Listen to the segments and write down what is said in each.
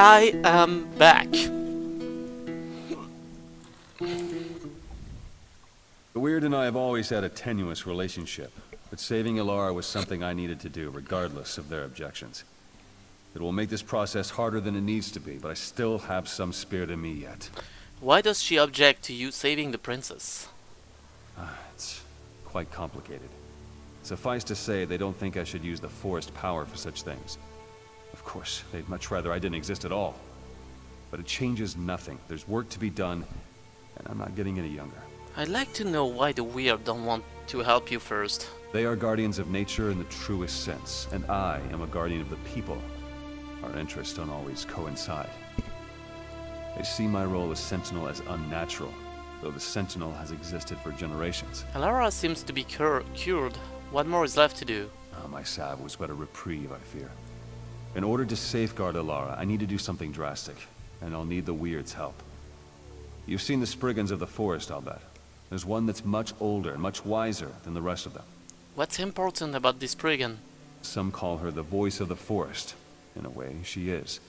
I am back. The Weird and I have always had a tenuous relationship, but saving Ilara was something I needed to do regardless of their objections. It will make this process harder than it needs to be, but I still have some spirit in me yet. Why does she object to you saving the princess? It's quite complicated. Suffice to say, they don't think I should use the forest power for such things. Of course, they'd much rather I didn't exist at all. But it changes nothing. There's work to be done, and I'm not getting any younger. I'd like to know why the Weird don't want to help you first. They are guardians of nature in the truest sense, and I am a guardian of the people. Our interests don't always coincide. They see my role as Sentinel as unnatural, though the Sentinel has existed for generations. Ilara seems to be cured. What more is left to do? My salve was but a reprieve, I fear. In order to safeguard Ilara, I need to do something drastic, and I'll need the Weird's help. You've seen the Spriggans of the forest, I'll bet. There's one that's much older and much wiser than the rest of them. What's important about this Spriggan? Some call her the voice of the forest. In a way, she is.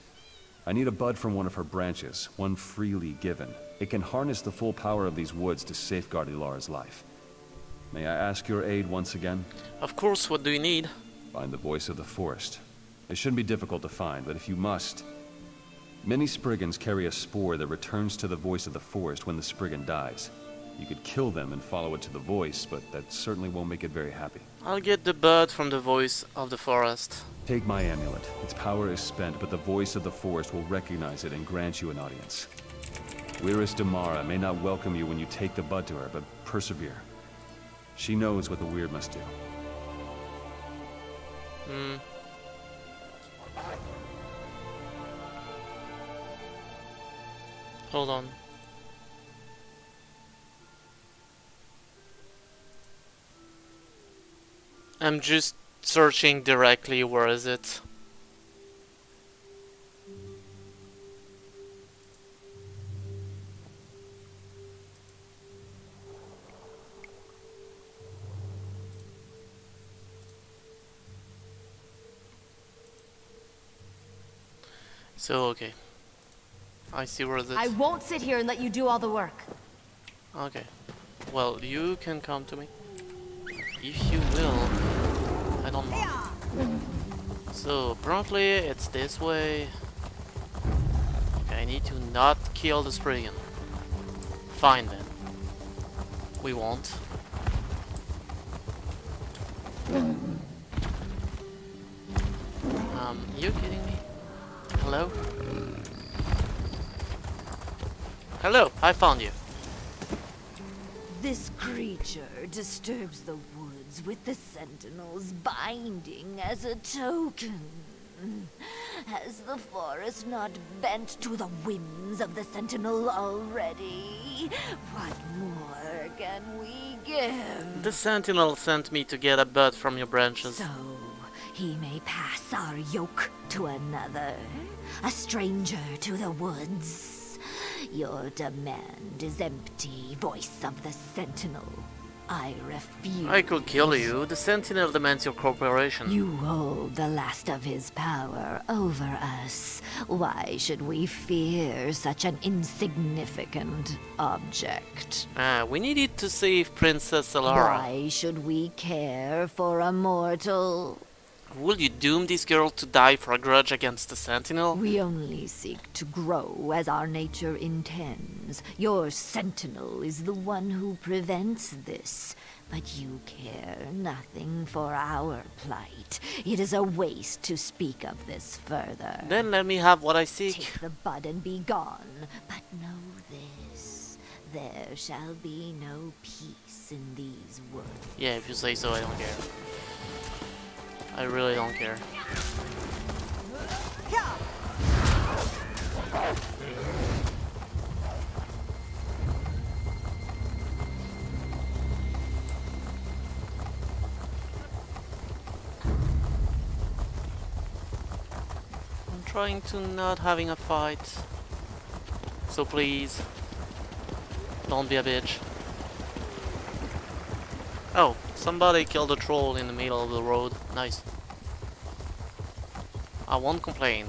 I need a bud from one of her branches, one freely given. It can harness the full power of these woods to safeguard Ilara's life. May I ask your aid once again? Of course, what do you need? Find the voice of the forest. It shouldn't be difficult to find, but if you must... Many Spriggans carry a spore that returns to the voice of the forest when the Spriggan dies. You could kill them and follow it to the voice, but that certainly won't make it very happy. I'll get the bud from the voice of the forest. Take my amulet. Its power is spent, but the voice of the forest will recognize it and grant you an audience. Wyris Damara may not welcome you when you take the bud to her, but persevere. She knows what the Weird must do. Hold on. I'm just searching directly. Where is it? So, okay. I see where it is. I won't sit here and let you do all the work. Okay. Well, you can come to me. If you will. I don't know. So, apparently it's this way. Okay, I need to not kill the Spriggan. Fine then. We won't. You kidding me? Hello? Hello, I found you. This creature disturbs the woods with the Sentinel's binding as a token. Has the forest not bent to the whims of the Sentinel already? What more can we give? The Sentinel sent me to get a bud from your branches. So, he may pass our yoke to another, a stranger to the woods. Your demand is empty, voice of the Sentinel. I refuse. I could kill you. The Sentinel demands your cooperation. You hold the last of his power over us. Why should we fear such an insignificant object? We needed to save Princess Ilara. Why should we care for a mortal? Will you doom this girl to die for a grudge against the Sentinel? We only seek to grow as our nature intends. Your Sentinel is the one who prevents this. But you care nothing for our plight. It is a waste to speak of this further. Then let me have what I seek. Take the bud and be gone. But know this. There shall be no peace in these woods. Yeah, if you say so, I don't care. I really don't care. I'm trying to not having a fight. So please, don't be a bitch. Oh, somebody killed a troll in the middle of the road. Nice. I won't complain.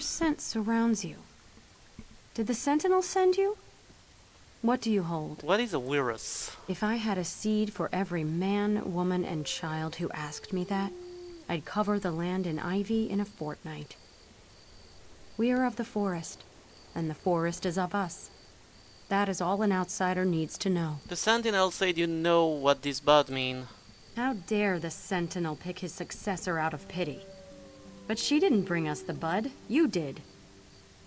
familiar scent surrounds you. Did the Sentinel send you? What do you hold? What is a Wirrus? If I had a seed for every man, woman, and child who asked me that, I'd cover the land in ivy in a fortnight. We are of the forest, and the forest is of us. That is all an outsider needs to know. The Sentinel said you know what this bud mean. How dare the Sentinel pick his successor out of pity? But she didn't bring us the bud, you did.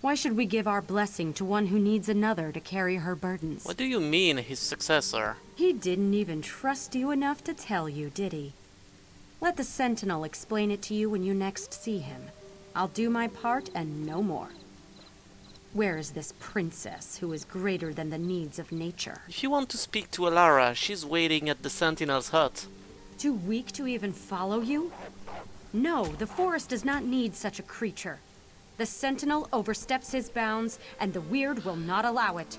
Why should we give our blessing to one who needs another to carry her burdens? What do you mean, his successor? He didn't even trust you enough to tell you, did he? Let the Sentinel explain it to you when you next see him. I'll do my part and no more. Where is this princess who is greater than the needs of nature? If you want to speak to Alara, she's waiting at the Sentinel's hut. Too weak to even follow you? No, the forest does not need such a creature. The Sentinel oversteps his bounds, and the Weird will not allow it.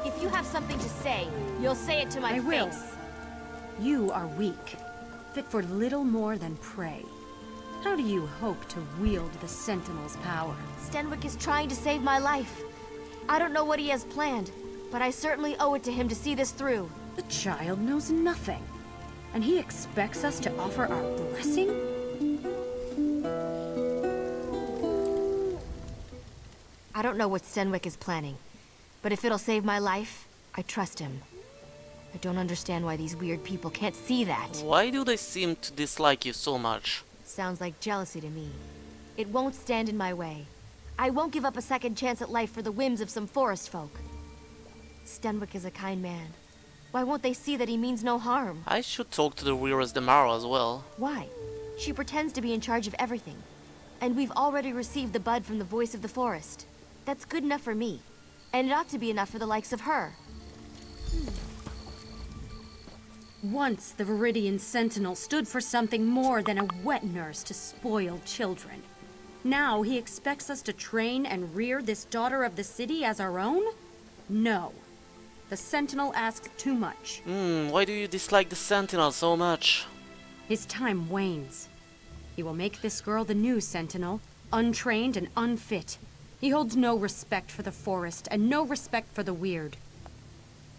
If you have something to say, you'll say it to my I will. face. You are weak, fit for little more than prey. How do you hope to wield the Sentinel's power? Stenwick is trying to save my life. I don't know what he has planned, but I certainly owe it to him to see this through. The child knows nothing, and he expects us to offer our blessing? I don't know what Stenwick is planning, but if it'll save my life, I trust him. I don't understand why these weird people can't see that. Why do they seem to dislike you so much? Sounds like jealousy to me. It won't stand in my way. I won't give up a second chance at life for the whims of some forest folk. Stenwick is a kind man. Why won't they see that he means no harm? I should talk to the Wirrus Demaro as well. Why? She pretends to be in charge of everything. And we've already received the bud from the voice of the forest. That's good enough for me. And it ought to be enough for the likes of her. Once the Viridian Sentinel stood for something more than a wet nurse to spoiled children. Now he expects us to train and rear this daughter of the city as our own? No. The Sentinel asks too much. Why do you dislike the Sentinel so much? His time wanes. He will make this girl the new Sentinel, untrained and unfit. He holds no respect for the forest and no respect for the weird.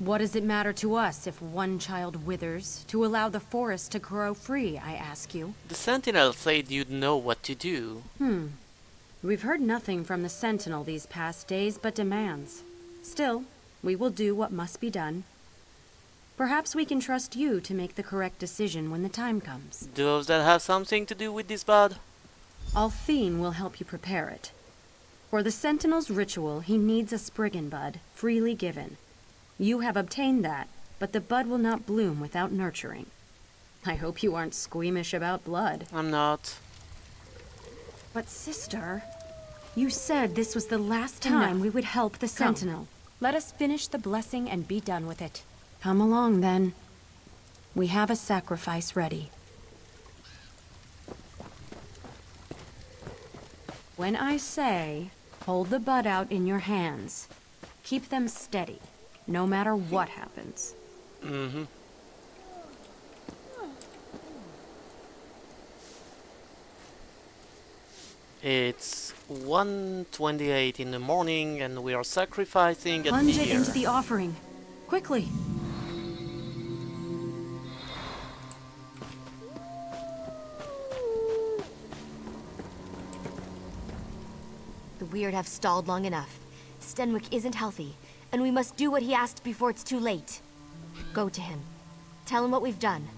What does it matter to us if one child withers to allow the forest to grow free, I ask you? The Sentinel said you'd know what to do. We've heard nothing from the Sentinel these past days but demands. Still, we will do what must be done. Perhaps we can trust you to make the correct decision when the time comes. Does that have something to do with this bud? Althine will help you prepare it. For the Sentinel's ritual, he needs a Spriggan bud, freely given. You have obtained that, but the bud will not bloom without nurturing. I hope you aren't squeamish about blood. I'm not. But sister, you said this was the last time we would help the Sentinel. Let us finish the blessing and be done with it. Come along, then. We have a sacrifice ready. When I say, hold the bud out in your hands, keep them steady, no matter what happens. It's 1:28 in the morning and we are sacrificing a Plunge it deer. into the offering. Quickly. The weird have stalled long enough. Stenwick isn't healthy, and we must do what he asked before it's too late. Go to him. Tell him what we've done.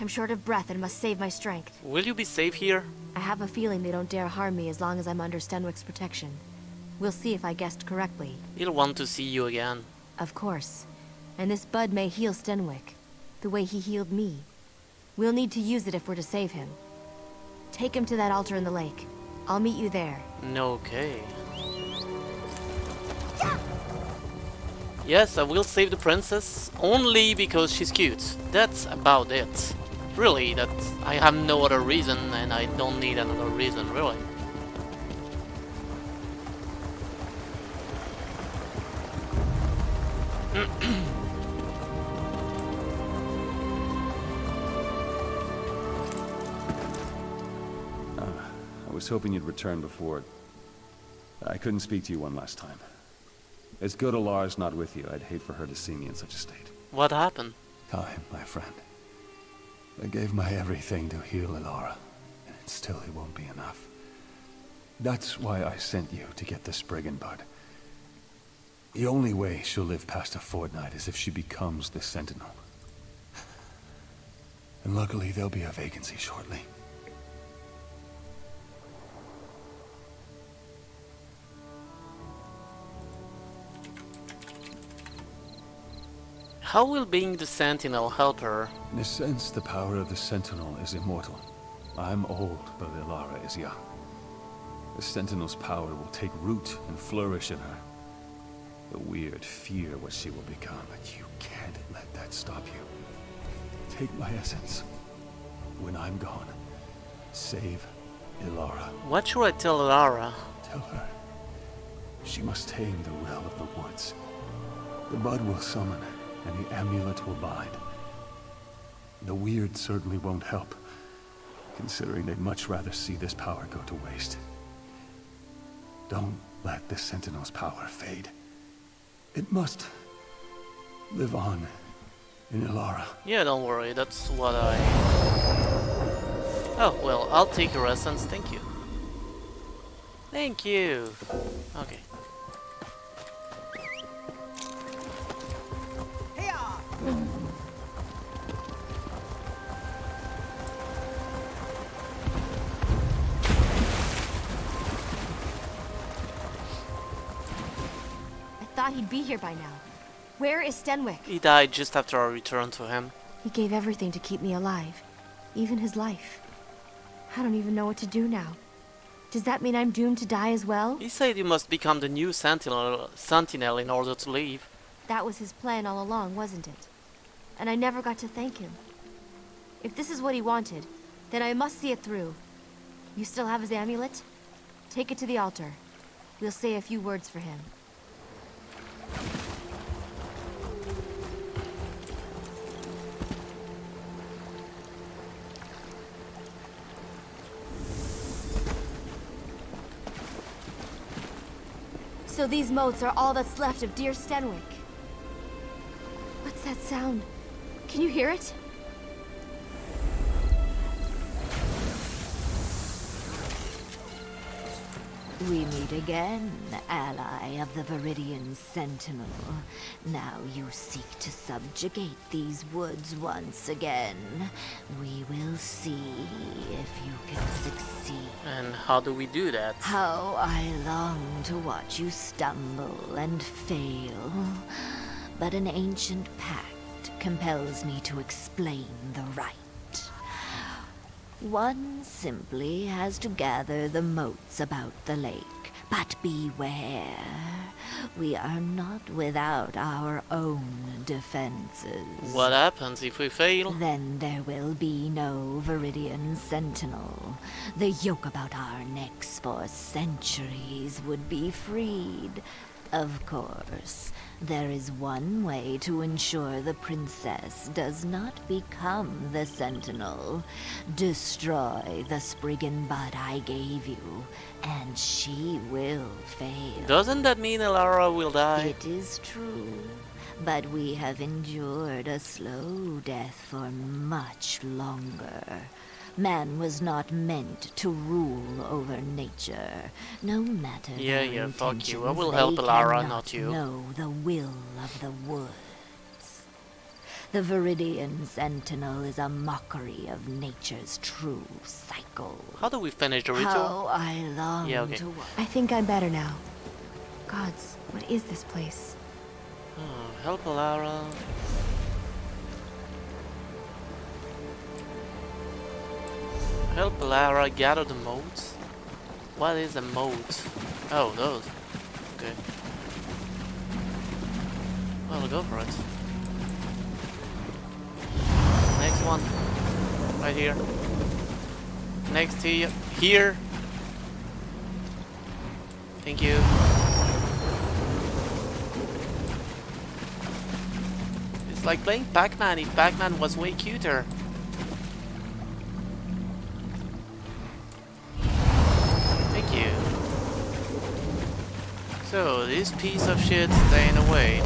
I'm short of breath and must save my strength. Will you be safe here? I have a feeling they don't dare harm me as long as I'm under Stenwick's protection. We'll see if I guessed correctly. He'll want to see you again. Of course. And this bud may heal Stenwick, the way he healed me. We'll need to use it if we're to save him. Take him to that altar in the lake. I'll meet you there. Okay. Yes, I will save the princess, only because she's cute. That's about it. Really, I have no other reason, and I don't need another reason, really. I was was hoping you'd return before... I couldn't speak to you one last time. It's good Alara's not with you. I'd hate for her to see me in such a state. What happened? Time, my friend. I gave my everything to heal Alara, and it won't be enough. That's why I sent you to get the Spriggan bud. The only way she'll live past a fortnight is if she becomes the Sentinel. And luckily, there'll be a vacancy shortly. How will being the Sentinel help her? In a sense, the power of the Sentinel is immortal. I'm old, but Alara is young. The Sentinel's power will take root and flourish in her. The weird fear what she will become, but you can't let that stop you. Take my essence. When I'm gone, save Alara. What should I tell Alara? Tell her she must tame the Will of the Woods. The bud will summon, and the amulet will bind. The weird certainly won't help, considering they'd much rather see this power go to waste. Don't let the Sentinel's power fade. It must live on in Alara. Yeah, don't worry, that's what I... Oh, well, I'll take your essence, thank you. Thank you! Okay. I thought he'd be here by now. Where is Stenwick? He died just after I returned to him. He gave everything to keep me alive. Even his life. I don't even know what to do now. Does that mean I'm doomed to die as well? He said you must become the new Sentinel in order to leave. That was his plan all along, wasn't it? And I never got to thank him. If this is what he wanted, then I must see it through. You still have his amulet? Take it to the altar. We'll say a few words for him. So these motes are all that's left of dear Stenwick. What's that sound? Can you hear it? We meet again, ally of the Viridian Sentinel. Now you seek to subjugate these woods once again. We will see if you can succeed. And how do we do that? How I long to watch you stumble and fail. But an ancient pact compels me to explain the rite. One simply has to gather the motes about the lake. But beware, we are not without our own defenses. What happens if we fail? Then there will be no Viridian Sentinel. The yoke about our necks for centuries would be freed. Of course, there is one way to ensure the princess does not become the Sentinel. Destroy the Spriggan bud I gave you, and she will fail. Doesn't that mean Alara will die? It is true, but we have endured a slow death for much longer. Man was not meant to rule over nature, no matter Yeah, fuck you. I will they help Alara, cannot not you. know the will of the woods. The Viridian Sentinel is a mockery of nature's true cycle. How do we finish the ritual? How I long Yeah, okay. to watch. I think I'm better now. Gods, what is this place? Oh, help Alara. Help Alara gather the motes? What is a mote? Oh, those. Okay. Well, go for it. Next one. Right here. Next to you. Here. Thank you. It's like playing Pac-Man if Pac-Man was way cuter. So, this piece of shit staying away.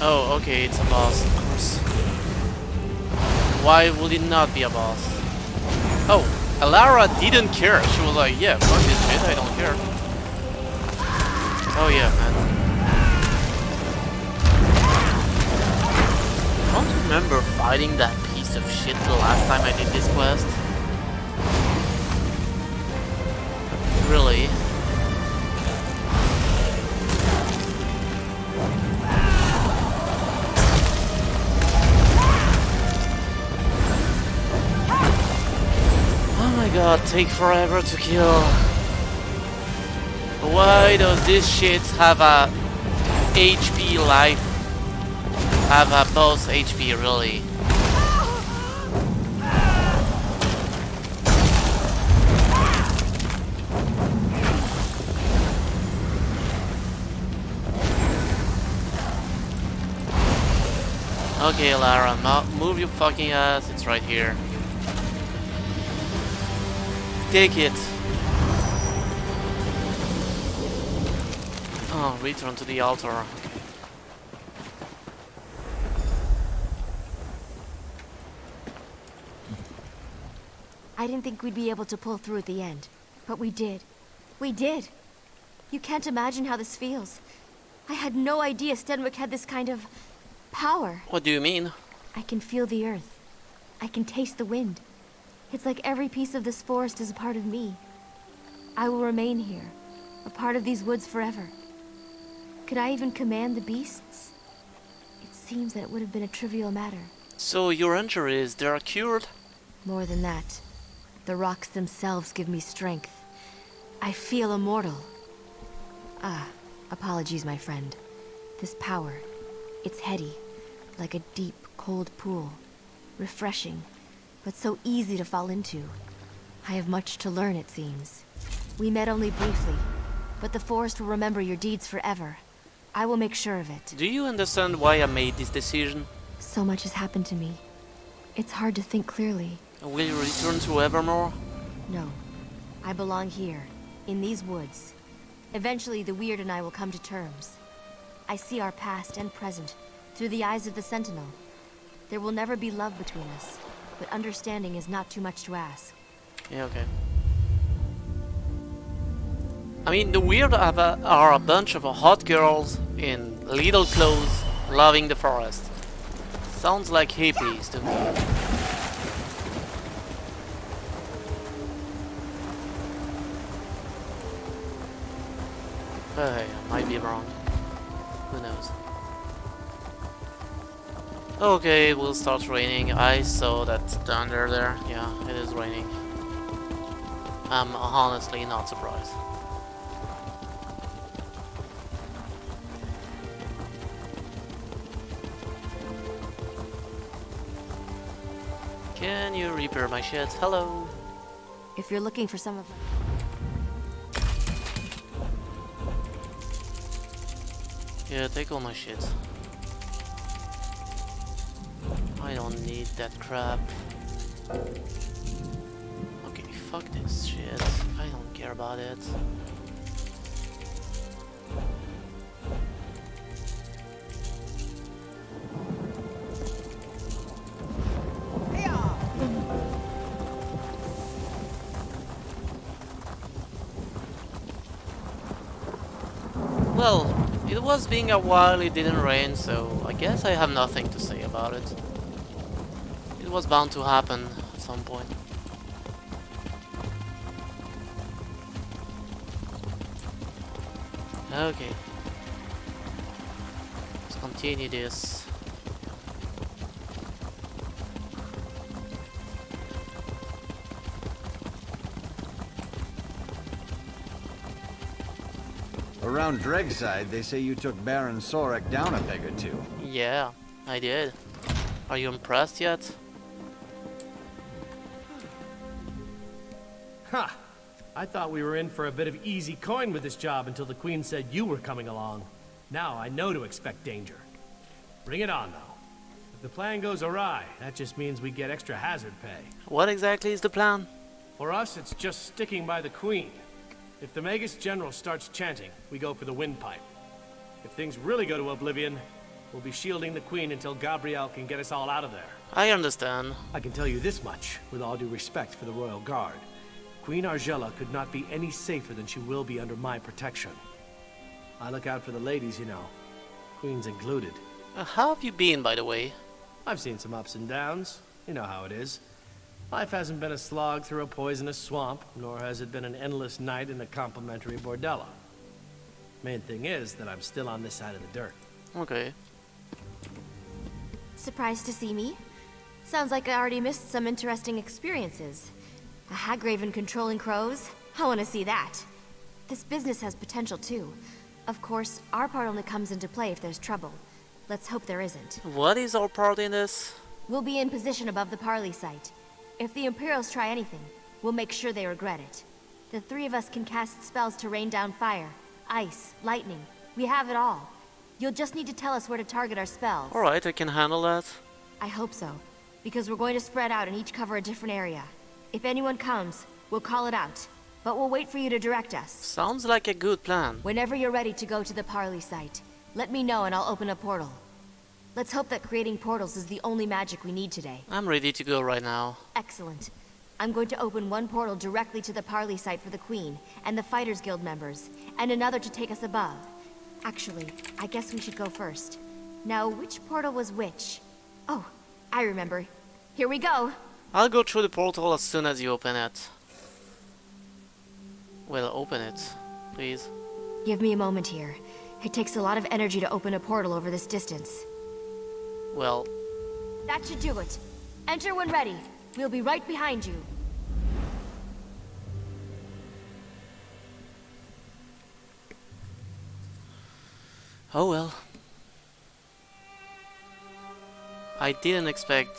Oh, okay, it's a boss, of course. Why would it not be a boss? Oh, Alara didn't care. She was like, yeah, fuck this shit, I don't care. Oh yeah, man. I don't remember fighting that piece of shit the last time I did this quest. Really? Oh my god, take forever to kill. Why does this shit have a HP life? Have a boss HP really? Okay, Lara, move your fucking ass. It's right here. Take it. Oh, return to the altar. I didn't think we'd be able to pull through at the end, but we did. We did. You can't imagine how this feels. I had no idea Stenwick had this kind of power. What do you mean? I can feel the earth. I can taste the wind. It's like every piece of this forest is a part of me. I will remain here, a part of these woods forever. Could I even command the beasts? It seems that it would have been a trivial matter. So your injuries, they're cured? More than that, the rocks themselves give me strength. I feel immortal. Ah, apologies, my friend. This power, it's heady, like a deep, cold pool. Refreshing, but so easy to fall into. I have much to learn, it seems. We met only briefly, but the forest will remember your deeds forever. I will make sure of it. Do you understand why I made this decision? So much has happened to me. It's hard to think clearly. Will you return to Evermore? No. I belong here, in these woods. Eventually, the Weird and I will come to terms. I see our past and present through the eyes of the Sentinel. There will never be love between us, but understanding is not too much to ask. Yeah, okay. I mean, the Weird are a bunch of hot girls in little clothes loving the forest. Sounds like hippies to me. But hey, I might be wrong. Who knows? Okay, it will start raining. I saw that thunder there. Yeah, it is raining. I'm honestly not surprised. Can you repair my shit? Hello? If you're looking for some of my... Yeah, take all my shit. I don't need that crap. Okay, fuck this shit. I don't care about it. Well, it was being a while, it didn't rain, so I guess I have nothing to say about it. It was bound to happen at some point. Okay. Let's continue this. Around Dregside, they say you took Baron Sorek down a peg or two. Yeah, I did. Are you impressed yet? Ha! I thought we were in for a bit of easy coin with this job until the Queen said you were coming along. Now I know to expect danger. Bring it on, though. If the plan goes awry, that just means we get extra hazard pay. What exactly is the plan? For us, it's just sticking by the Queen. If the Magus General starts chanting, we go for the windpipe. If things really go to oblivion, we'll be shielding the Queen until Gabrielle can get us all out of there. I understand. I can tell you this much, with all due respect for the Royal Guard. Queen Argella could not be any safer than she will be under my protection. I look out for the ladies, you know. Queen's included. How have you been, by the way? I've seen some ups and downs. You know how it is. Life hasn't been a slog through a poisonous swamp, nor has it been an endless night in a complimentary bordella. Main thing is that I'm still on this side of the dirt. Okay. Surprised to see me? Sounds like I already missed some interesting experiences. A Hagraven controlling crows? I want to see that. This business has potential too. Of course, our part only comes into play if there's trouble. Let's hope there isn't. What is our part in this? We'll be in position above the parley site. If the Imperials try anything, we'll make sure they regret it. The three of us can cast spells to rain down fire, ice, lightning. We have it all. You'll just need to tell us where to target our spells. Alright, I can handle that. I hope so, because we're going to spread out and each cover a different area. If anyone comes, we'll call it out, but we'll wait for you to direct us. Sounds like a good plan. Whenever you're ready to go to the parley site, let me know and I'll open a portal. Let's hope that creating portals is the only magic we need today. I'm ready to go right now. Excellent. I'm going to open one portal directly to the parley site for the Queen and the Fighters Guild members, and another to take us above. Actually, I guess we should go first. Now, which portal was which? Oh, I remember. Here we go! I'll go through the portal as soon as you open it. Well, open it, please. Give me a moment here. It takes a lot of energy to open a portal over this distance. Well, That should do it. Enter when ready. We'll be right behind you. oh well. I didn't expect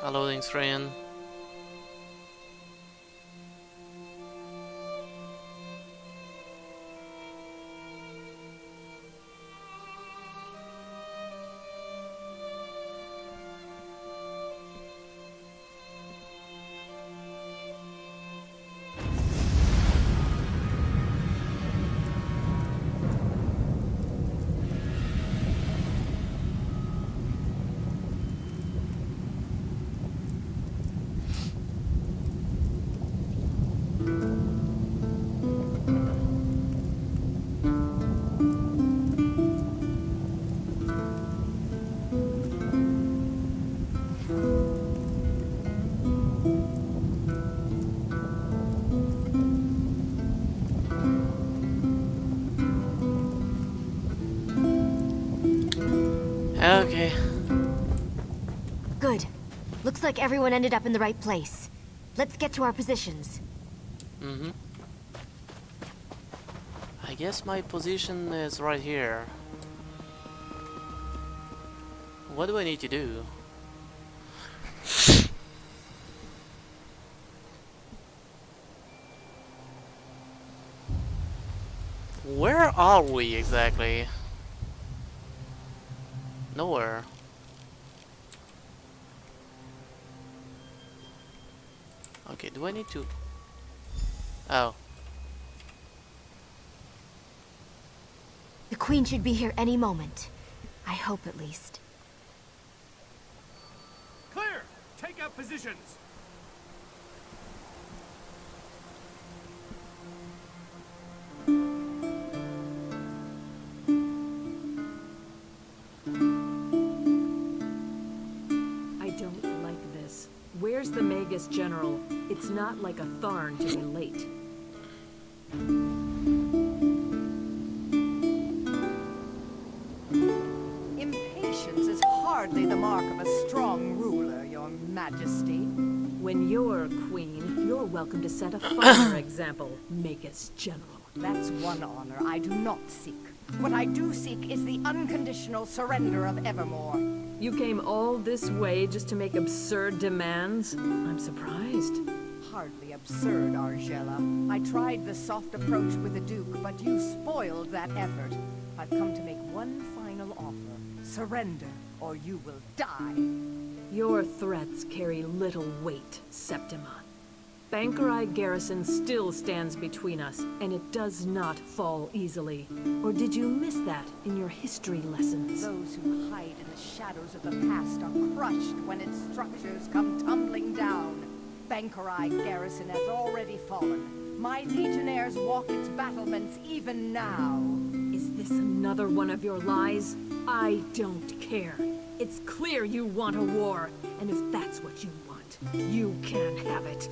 a loading screen. Okay. Good. Looks like everyone ended up in the right place. Let's get to our positions. Mm-hmm. I guess my position is right here. What do I need to do? Where are we exactly? Nowhere. Okay, do I need to... Oh. The Queen should be here any moment. I hope at least. Clear! Take up positions! I don't like this. Where's the Magus General? It's not like a Tharn to be late. Impatience is hardly the mark of a strong ruler, Your Majesty. When you're queen, you're welcome to set a finer example, Magus General. That's one honor I do not seek. What I do seek is the unconditional surrender of Evermore. You came all this way just to make absurd demands? I'm surprised. Hardly absurd, Argella. I tried the soft approach with the Duke, but you spoiled that effort. I've come to make one final offer. Surrender, or you will die. Your threats carry little weight, Septima. Bankerai Garrison still stands between us, and it does not fall easily. Or did you miss that in your history lessons? Those who hide in the shadows of the past are crushed when its structures come tumbling down. Bankerai Garrison has already fallen. My legionnaires walk its battlements even now. Is this another one of your lies? I don't care. It's clear you want a war, and if that's what you want, you can have it.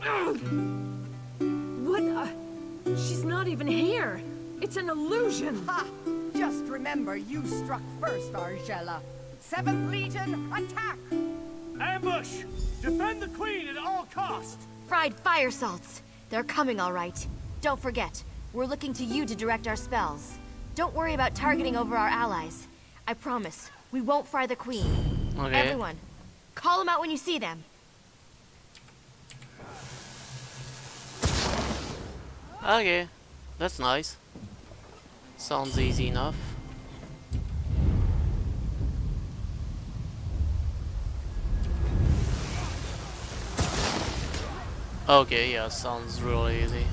Ugh! What? She's not even here. It's an illusion. Ha! Just remember, you struck first, Argella. 7th Legion, attack! Ambush! Defend the Queen at all costs! Fried fire salts. They're coming all right. Don't forget, we're looking to you to direct our spells. Don't worry about targeting over our allies. I promise, we won't fry the Queen. Okay. Everyone, call them out when you see them. Okay, that's nice. Sounds easy enough. Okay, yeah, sounds really easy.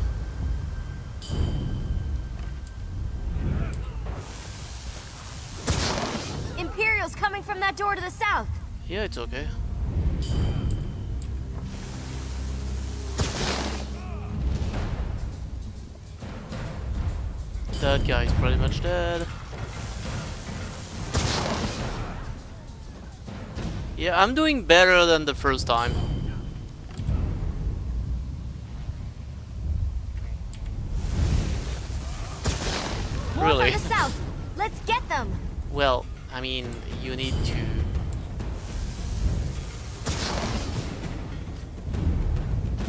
Imperials coming from that door to the south. Yeah, it's okay. That guy's pretty much dead. Yeah, I'm doing better than the first time. More Really? from the south. Let's get them. Well, I mean, you need to...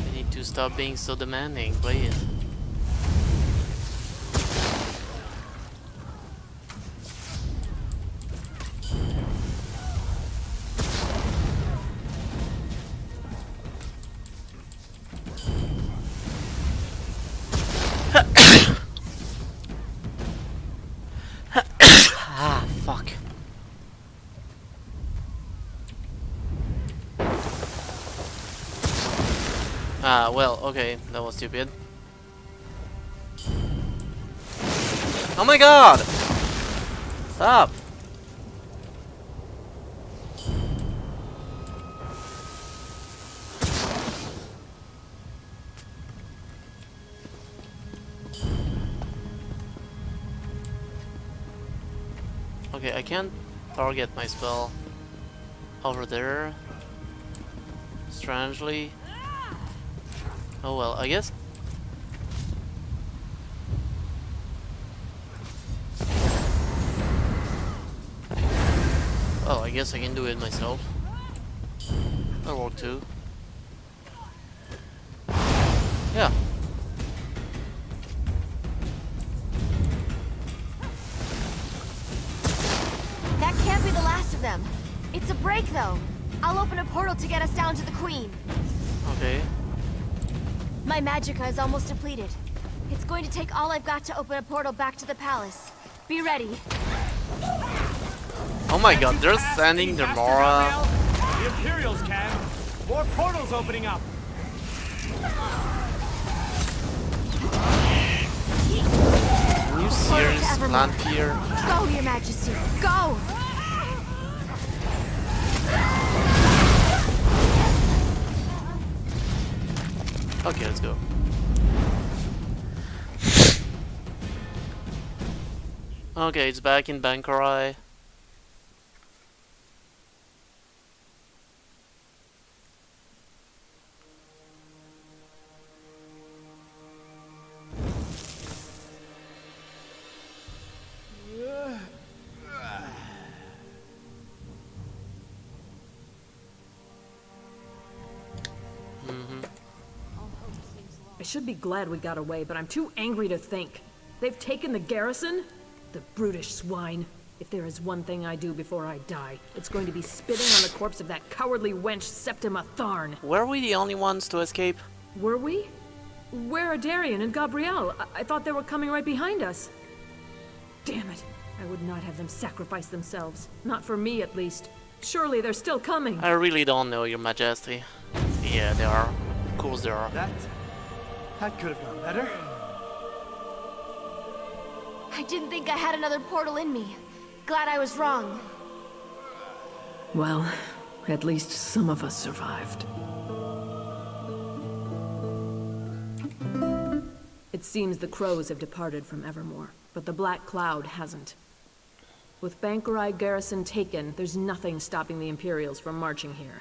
You need to stop being so demanding, please. Ah, fuck. Ah, well, okay, that was stupid. Oh my god! Stop! Okay, I can't target my spell over there. Strangely. Oh well, I guess. Oh, I guess I can do it myself. That'll work too. Yeah. That can't be the last of them. It's a break, though. I'll open a portal to get us down to the Queen. Okay. My magicka is almost depleted. It's going to take all I've got to open a portal back to the palace. Be ready. Oh my god, they're sending the Mora. The Imperials can. More portals opening up. Are you serious, Lanfear? Go, Your Majesty. Go! Okay, let's go. Okay, it's back in Bankerai. I should be glad we got away, but I'm too angry to think. They've taken the garrison? The brutish swine. If there is one thing I do before I die, it's going to be spitting on the corpse of that cowardly wench Septima Tharn. Were we the only ones to escape? Were we? Where are Darian and Gabrielle? I thought they were coming right behind us. Damn it. I would not have them sacrifice themselves. Not for me, at least. Surely they're still coming. I really don't know, Your Majesty. Yeah, they are. Of course there are. That could have gone better. I didn't think I had another portal in me. Glad I was wrong. Well, at least some of us survived. It seems the crows have departed from Evermore, but the Black Cloud hasn't. With Bankerai garrison taken, there's nothing stopping the Imperials from marching here.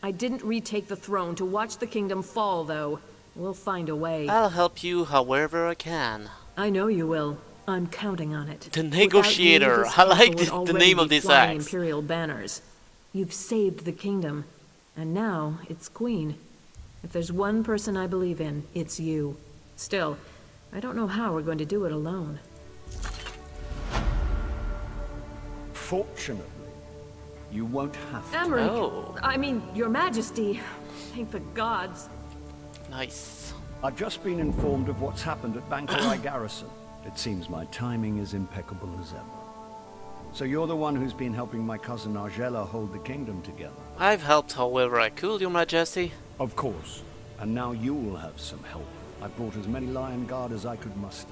I didn't retake the throne to watch the kingdom fall, though. We'll find a way. I'll help you however I can. I know you will. I'm counting on it. The Without Negotiator. you, this I like castle would the already name of be this flying axe. Imperial banners. You've saved the kingdom, and now it's Queen. If there's one person I believe in, it's you. Still, I don't know how we're going to do it alone. Fortunately, you won't have to. Emmerich, Oh. I mean, Your Majesty. Thank the gods. Nice. I've just been informed of what's happened at Bankerai Garrison. It seems my timing is impeccable as ever. So you're the one who's been helping my cousin Argella hold the kingdom together? I've helped however I could, Your Majesty. Of course. And now you'll have some help. I brought as many Lion Guard as I could muster.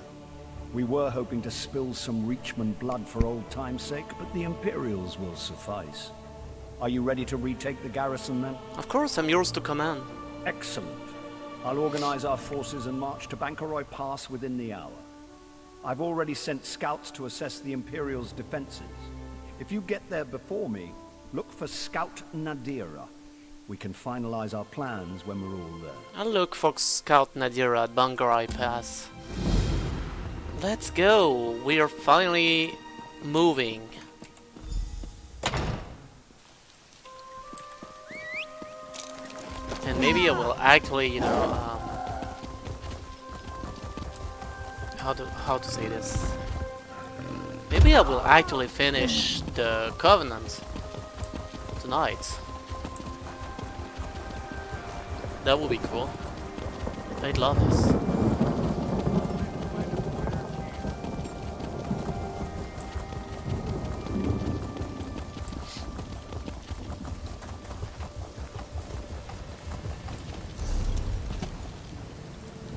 We were hoping to spill some Reachman blood for old time's sake, but the Imperials will suffice. Are you ready to retake the garrison then? Of course, I'm yours to command. Excellent. I'll organize our forces and march to Bankerai Pass within the hour. I've already sent scouts to assess the Imperials' defenses. If you get there before me, look for Scout Nadira. We can finalize our plans when we're all there. I'll look for Scout Nadira at Bankerai Pass. Let's go! We are finally moving. And maybe I will actually, you know, how to say this? Maybe I will actually finish the Covenant tonight. That would be cool. I'd love this.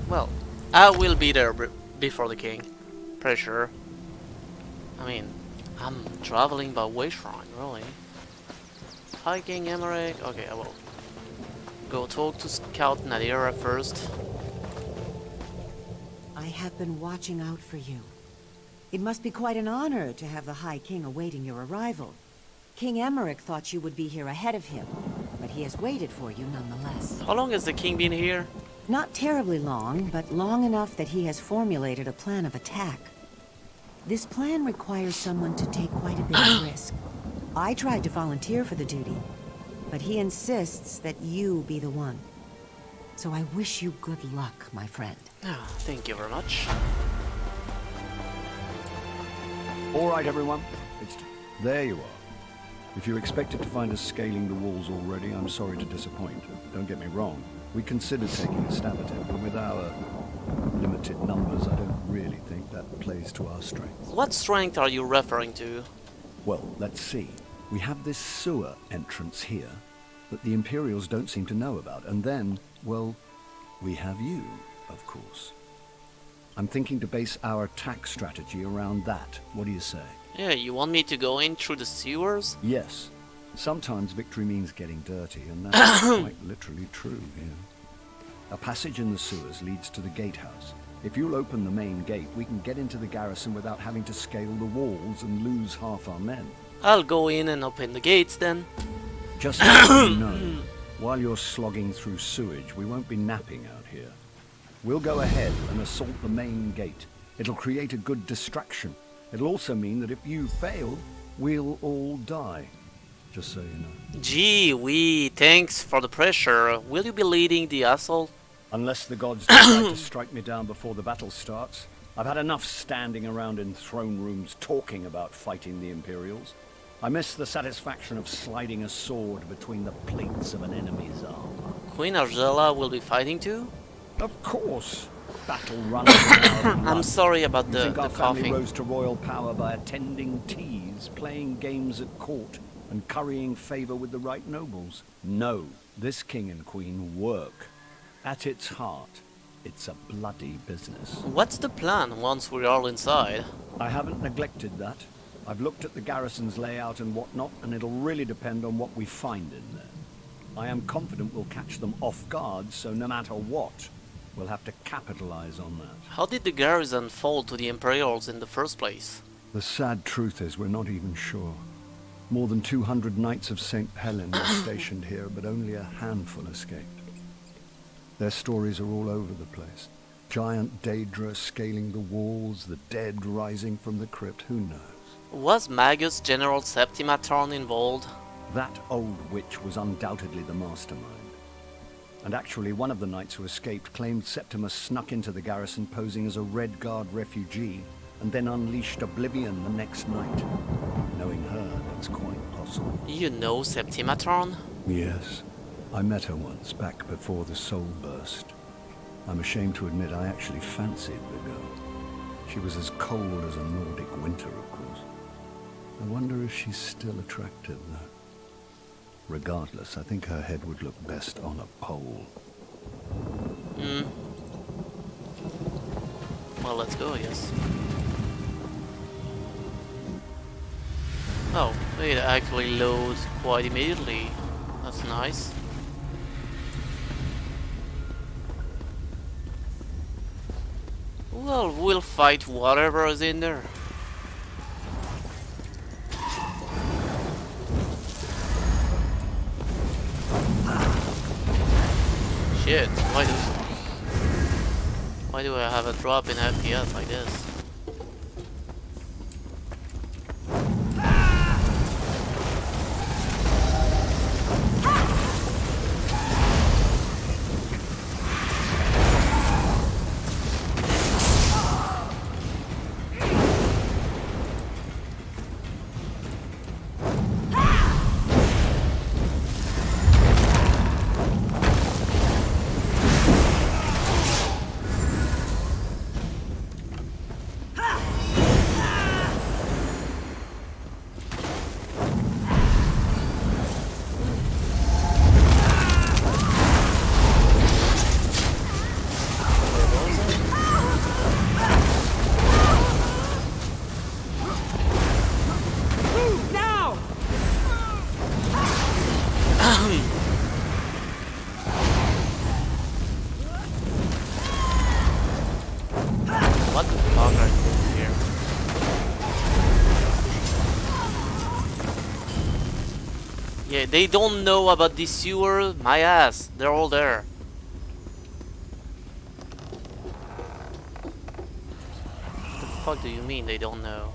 Well, I will be there before the king. Pretty sure. I mean, I'm traveling by way shrine, really. Hi, King Emmerich. Okay, I will go talk to Scout Nadira first. I have been watching out for you. It must be quite an honor to have the High King awaiting your arrival. King Emmerich thought you would be here ahead of him, but he has waited for you nonetheless. How long has the king been here? Not terribly long, but long enough that he has formulated a plan of attack. This plan requires someone to take quite a bit of risk. I tried to volunteer for the duty, but he insists that you be the one. So I wish you good luck, my friend. Oh, thank you very much. All right, everyone. There you are. If you expected to find us scaling the walls already, I'm sorry to disappoint. Don't get me wrong. We considered taking a stab at it, but with our limited numbers, I don't really think that plays to our strengths. What strength are you referring to? Well, let's see. We have this sewer entrance here that the Imperials don't seem to know about. And then, well, we have you, of course. I'm thinking to base our attack strategy around that. What do you say? Yeah, you want me to go in through the sewers? Yes. Sometimes victory means getting dirty, and that's quite literally true here. A passage in the sewers leads to the gatehouse. If you'll open the main gate, we can get into the garrison without having to scale the walls and lose half our men. I'll go in and open the gates then. Just so you know, while you're slogging through sewage, we won't be napping out here. We'll go ahead and assault the main gate. It'll create a good distraction. It'll also mean that if you fail, we'll all die. Just so you know. Gee wee, thanks for the pressure. Will you be leading the assault? Unless the gods decide to strike me down before the battle starts. I've had enough standing around in throne rooms talking about fighting the Imperials. I miss the satisfaction of sliding a sword between the plates of an enemy's armor. Queen Argella will be fighting too? Of course. Battle runs in our blood. I'm sorry about You think the our family coughing. rose to royal power by attending teas, playing games at court, and currying favor with the right nobles? No, this king and queen work. At its heart, it's a bloody business. What's the plan once we're all inside? I haven't neglected that. I've looked at the garrison's layout and whatnot, and it'll really depend on what we find in there. I am confident we'll catch them off guard, so no matter what, we'll have to capitalize on that. How did the garrison fall to the Imperials in the first place? The sad truth is we're not even sure. More than 200 Knights of St. Helen were stationed here, but only a handful escaped. Their stories are all over the place. Giant Daedra scaling the walls, the dead rising from the crypt, who knows? Was Magus General Septimatron involved? That old witch was undoubtedly the mastermind. And actually, one of the knights who escaped claimed Septimus snuck into the garrison posing as a Red Guard refugee, and then unleashed oblivion the next night. Knowing her, that's quite possible. You know Septimatron? Yes. I met her once, back before the soul burst. I'm ashamed to admit I actually fancied the girl. She was as cold as a Nordic winter, of course. I wonder if she's still attractive, though. Regardless, I think her head would look best on a pole. Well, let's go, I guess. Oh, it actually loads quite immediately. That's nice. Well, we'll fight whatever is in there. Shit, why do I have a drop in FPS like this? What the fuck are you doing here? Yeah, they don't know about the sewer. My ass, they're all there. What the fuck do you mean they don't know?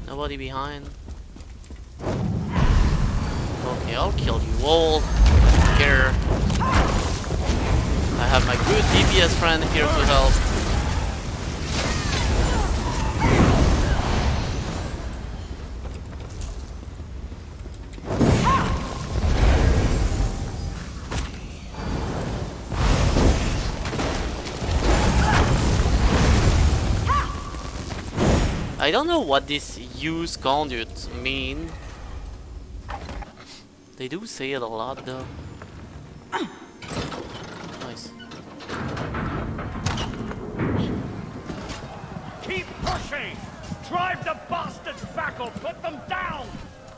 Nobody behind. Okay, I'll kill you all. Here. I have my good DPS friend here to help. I don't know what this use conduit mean. They do say it a lot though. Nice. Keep pushing! Drive the bastards back or put them down!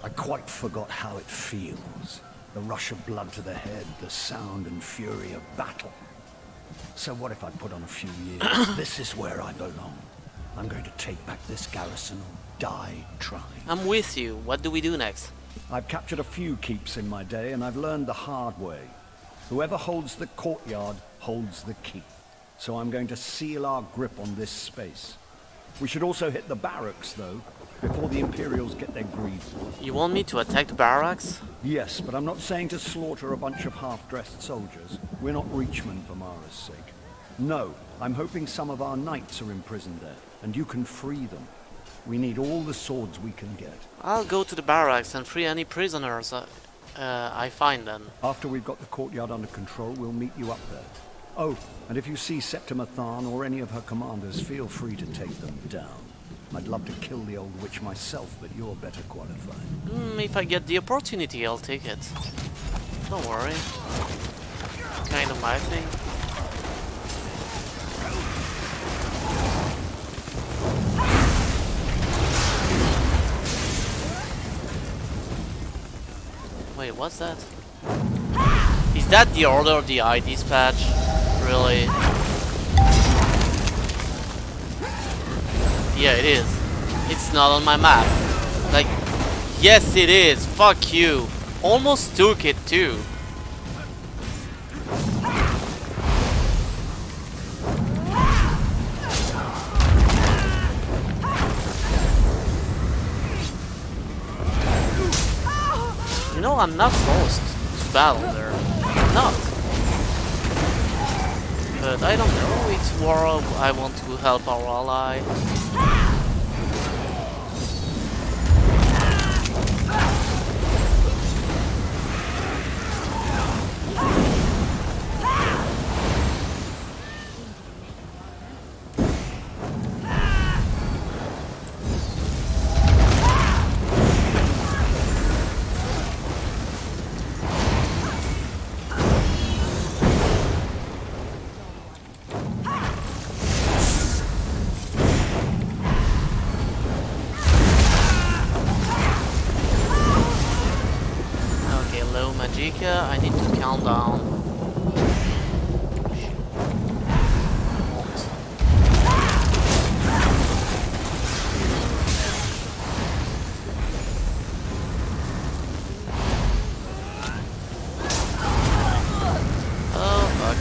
I quite forgot how it feels. The rush of blood to the head, the sound and fury of battle. So what if I put on a few years? This is where I belong. I'm going to take back this garrison or die trying. I'm with you. What do we do next? I've captured a few keeps in my day, and I've learned the hard way. Whoever holds the courtyard holds the key. So I'm going to seal our grip on this space. We should also hit the barracks, though, before the Imperials get their greed. You want me to attack the barracks? Yes, but I'm not saying to slaughter a bunch of half-dressed soldiers. We're not Reachmen for Mara's sake. No, I'm hoping some of our knights are imprisoned there, and you can free them. We need all the swords we can get. I'll go to the barracks and free any prisoners I find then. After we've got the courtyard under control, we'll meet you up there. Oh, and if you see Septima Tharn or any of her commanders, feel free to take them down. I'd love to kill the old witch myself, but you're better qualified. If I get the opportunity, I'll take it. Don't worry. Kind of my thing. Wait, what's that? Is that the Order of the Eye dispatch? Really? Yeah, it is. It's not on my map. Like, yes it is. Fuck you. Almost took it too. You know, I'm not forced to battle there. I'm not. But I don't know, it's war, I want to help our ally. I need to calm down. Oh fuck.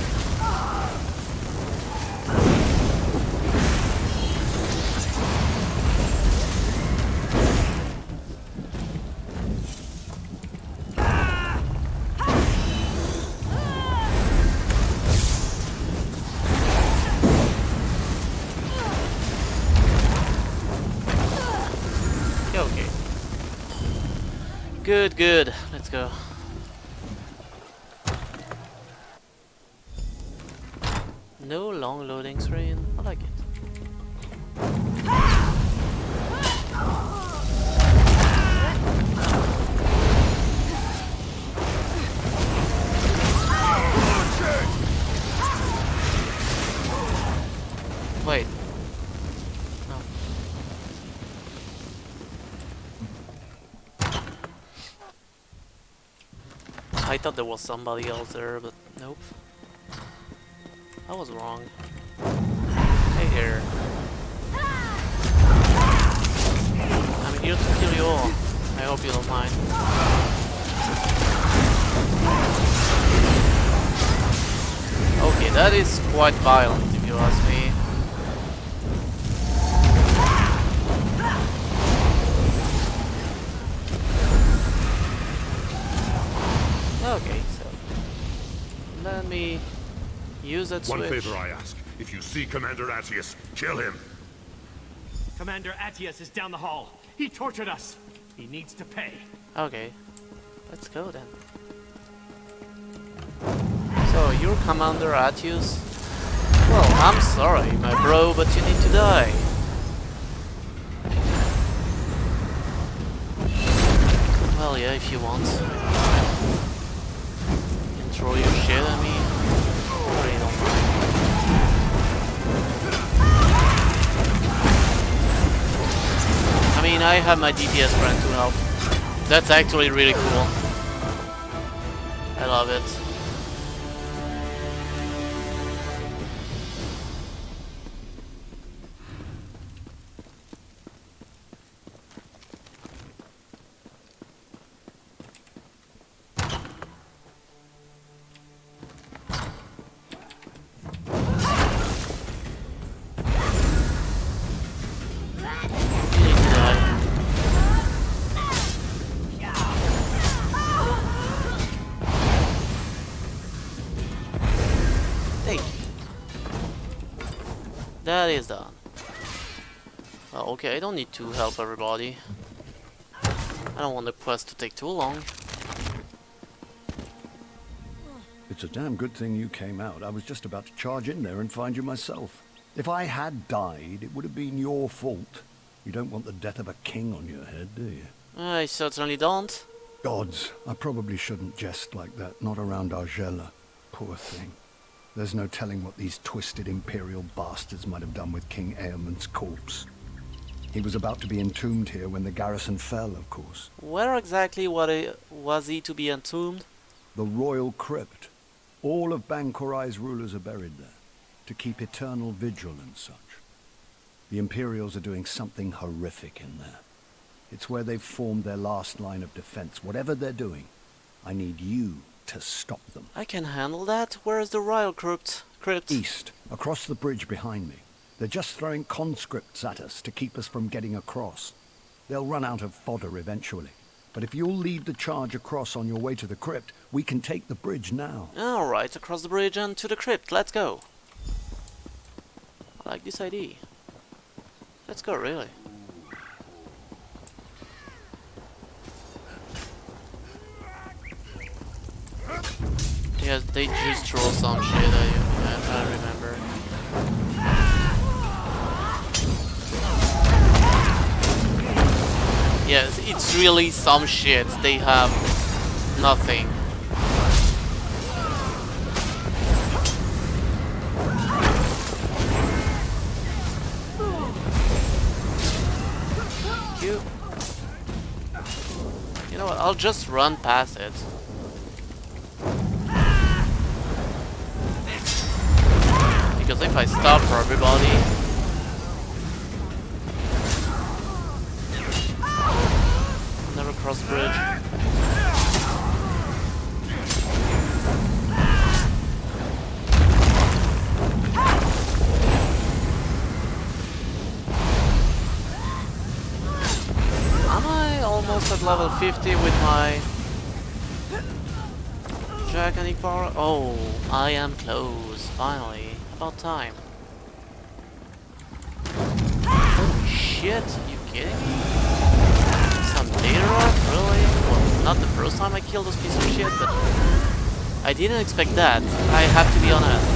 Okay. Good, good. Let's go. No long loading screen. I like it. Wait. No. I thought there was somebody else there, but nope. I was wrong. Hey there. I'm here to kill you all. I hope you don't mind. Okay, that is quite violent if you ask me. Okay, so let me use that switch. One favor I ask. If you see Commander Attius, kill him. Commander Attius is down the hall. He tortured us. He needs to pay. Okay, let's go then. So, you're Commander Attius? Well, I'm sorry, my bro, but you need to die. Well, yeah, if you want. And throw your shit at me. I really don't mind. I mean, I have my DPS friend to help. That's actually really cool. I love it. That is done. Well, okay, I don't need to help everybody. I don't want the quest to take too long. It's a damn good thing you came out. I was just about to charge in there and find you myself. If I had died, it would have been your fault. You don't want the death of a king on your head, do you? I certainly don't. Gods, I probably shouldn't jest like that, not around Argella. Poor thing. There's no telling what these twisted Imperial bastards might have done with King Eamond's corpse. He was about to be entombed here when the garrison fell, of course. Where exactly was he to be entombed? The Royal Crypt. All of Bankorai's rulers are buried there, to keep eternal vigil and such. The Imperials are doing something horrific in there. It's where they've formed their last line of defense. Whatever they're doing, I need you to stop them. I can handle that. Where is the Royal Crypt? East, across the bridge behind me. They're just throwing conscripts at us to keep us from getting across. They'll run out of fodder eventually. But if you'll lead the charge across on your way to the crypt, we can take the bridge now. Alright, across the bridge and to the crypt. Let's go. I like this idea. Let's go, really. Yeah, they just throw some shit at you. I remember. Yes, it's really some shit. They have nothing. You know what? I'll just run past it. Because if I stop for everybody, never cross the bridge. Am I almost at level 50 with my Draconic power? Oh, I am close, finally. About time. Holy shit, you kidding me? Some data rock? Really? Well, not the first time I killed this piece of shit, but I didn't expect that. I have to be honest.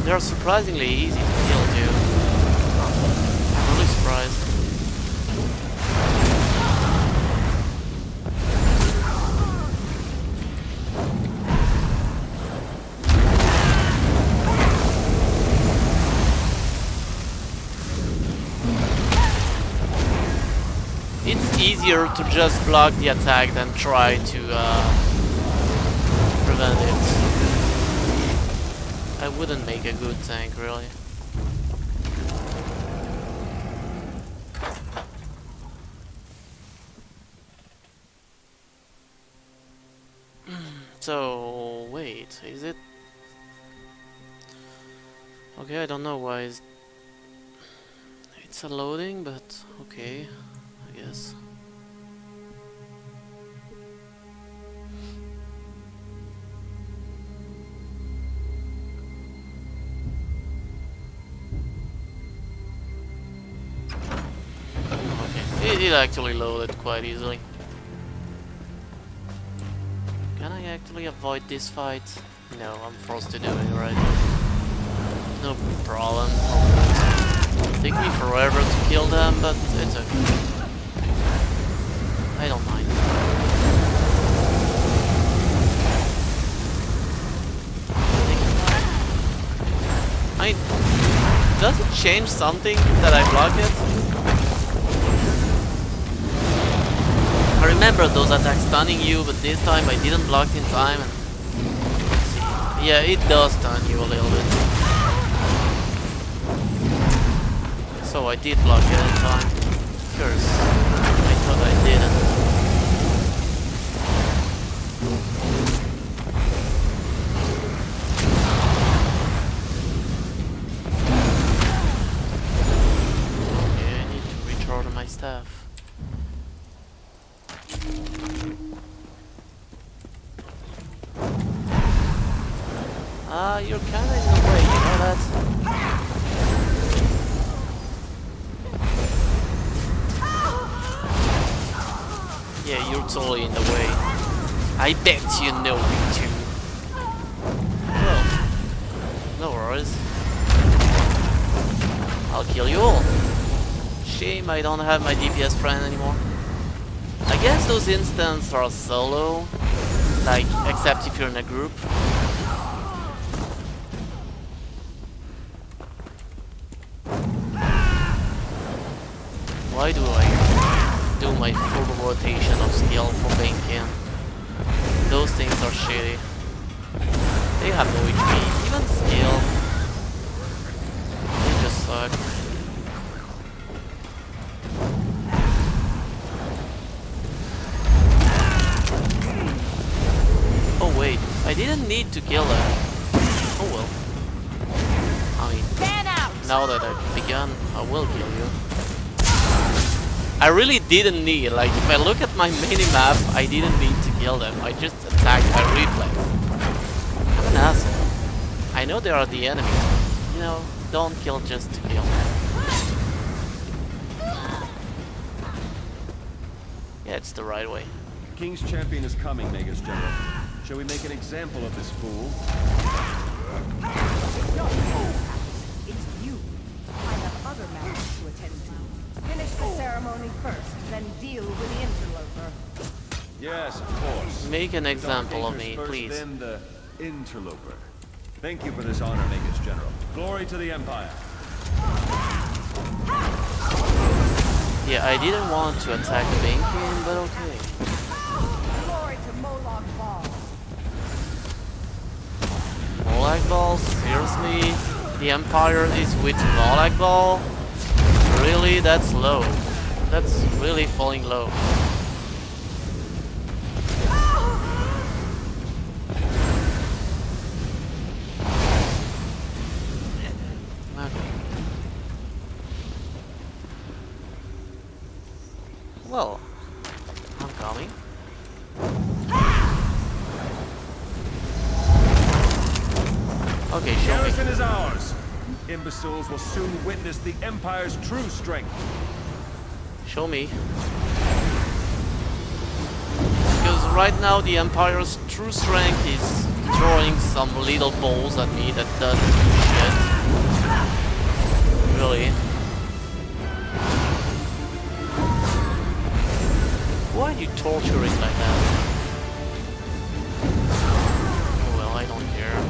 They're surprisingly easy to kill too. I'm really surprised. It's easier to just block the attack than try to prevent it. I wouldn't make a good tank, really. So, wait, is it? Okay, I don't know why it's a loading, but okay, I guess. Okay, it actually loaded quite easily. Can I actually avoid this fight? No, I'm forced to do it, right? No problem. It'll take me forever to kill them, but it's okay. I don't mind. I mean, does it change something that I block it? I remember those attacks stunning you, but this time I didn't block in time. And yeah, it does stun you a little bit. So I did block it in time. Curse. I thought I didn't. Okay, I need to recharge my staff. You're kinda in the way, you know that? Yeah, you're totally in the way. I bet you know it too. Well, no worries. I'll kill you all. Shame I don't have my DPS friend anymore. I guess those instances are solo, like, except if you're in a group. Why do I do my full rotation of skill for banking? Those things are shitty. They have no HP, even skill. They just suck. Oh wait, I didn't need to kill them. Oh well. I mean, now that I've begun, I will kill you. I really didn't need, like, if I look at my mini-map, I didn't need to kill them. I just attacked by reflex. I'm an asshole. I know they are the enemy. You know, don't kill just to kill. Yeah, it's the right way. King's champion is coming, Magus General. Shall we make an example of this fool? It's you. I have other matters to attend to. Finish the ceremony first, then deal with the interloper. Yes, of course. Make an example of me, First, please. Then the interloper. Thank you for this honor, Magus General. Glory to the Empire. Yeah, I didn't want to attack the banking, but okay. Glory to Moloch Ball. Moloch Ball? Seriously? The Empire is with Moloch Ball? Really? That's low. That's really falling low. Okay. Well, I'm coming. Okay, show me. Garrison is ours. Imbeciles will soon witness the Empire's true strength. Show me. Because right now the Empire's true strength is throwing some little balls at me that doesn't do shit. Really. Why are you torturing like that? Oh well, I don't care.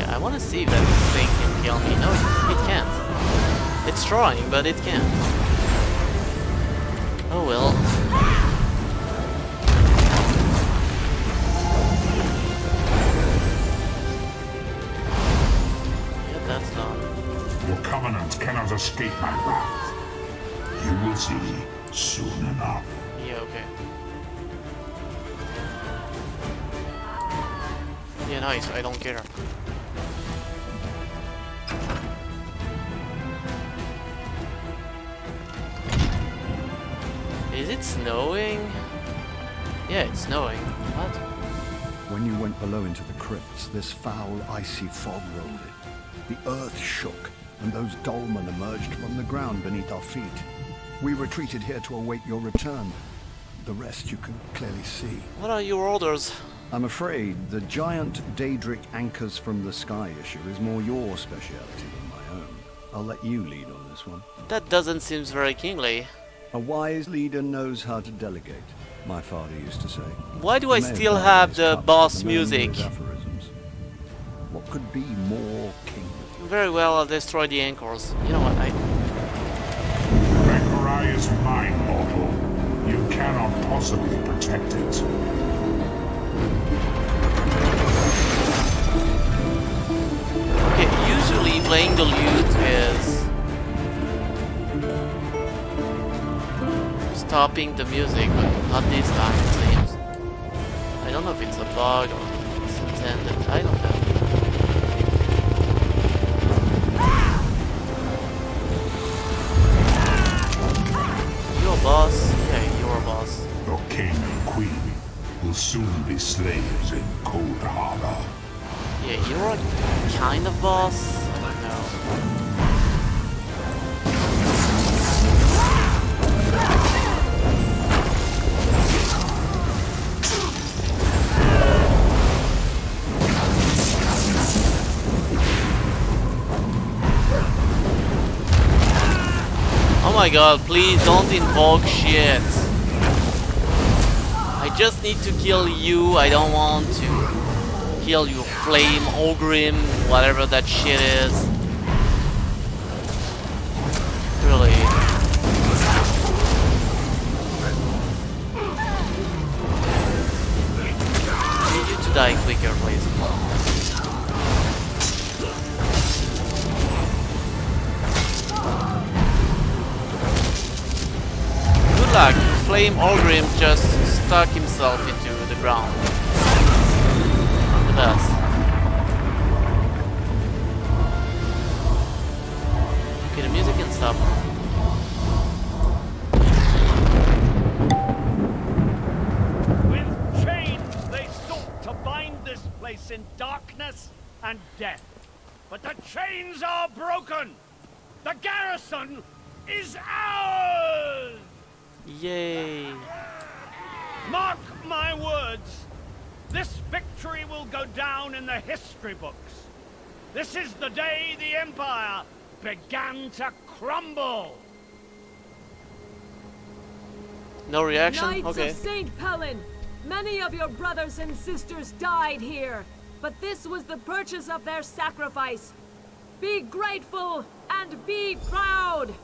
I want to see if that thing can kill me. No, it can't. It's trying, but it can't. Oh well. Yeah, that's done. Your covenant cannot escape my wrath. You will see soon enough. Yeah, okay. Yeah, nice. I don't care. Is it snowing? Yeah, it's snowing. What? When you went below into the crypts, this foul, icy fog rolled in. The earth shook, and those dolmen emerged from the ground beneath our feet. We retreated here to await your return. The rest you can clearly see. What are your orders? I'm afraid the giant Daedric anchors from the sky issue is more your speciality than my own. I'll let you lead on this one. That doesn't seem very kingly. A wise leader knows how to delegate, my father used to say. Why do I still have the boss music? What could be more kingly? Very well, I'll destroy the anchors. You know what, Bankerai is mine, mortal. You cannot possibly protect it. Okay, usually playing the lute is stopping the music, but not this time it seems. I don't know if it's a bug or it's intended, I don't know. king and queen will soon be slaves in Cold Harbor. Yeah, you're a kind of boss. I don't know. Oh my god, please don't invoke shit. I just need to kill you. I don't want to kill your flame Ogrim, whatever that shit is. Really. I need you to die quicker, please. Good luck. Flame Ogrim just stuck himself into the ground. The best. Okay, the music can stop. With chains they sought to bind this place in darkness and death. But the chains are broken! The garrison is ours! Yay! Mark my words. This victory will go down in the history books. This is the day the Empire began to crumble. No reaction? Knights Okay. of St. Pellin, many of your brothers and sisters died here, but this was the purchase of their sacrifice. Be grateful and be proud.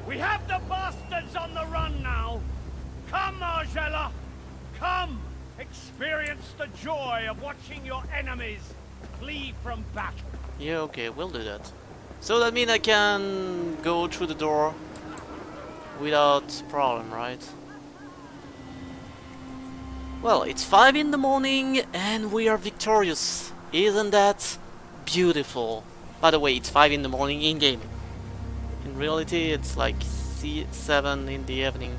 We have the bastards on the run now. Come, Argella. Come. Experience the joy of watching your enemies flee from battle. Yeah, okay, we'll do that. So that means I can go through the door without problem, right? Well, it's 5 in the morning and we are victorious. Isn't that beautiful? By the way, it's 5 in the morning in-game. In reality, it's like 7 in the evening.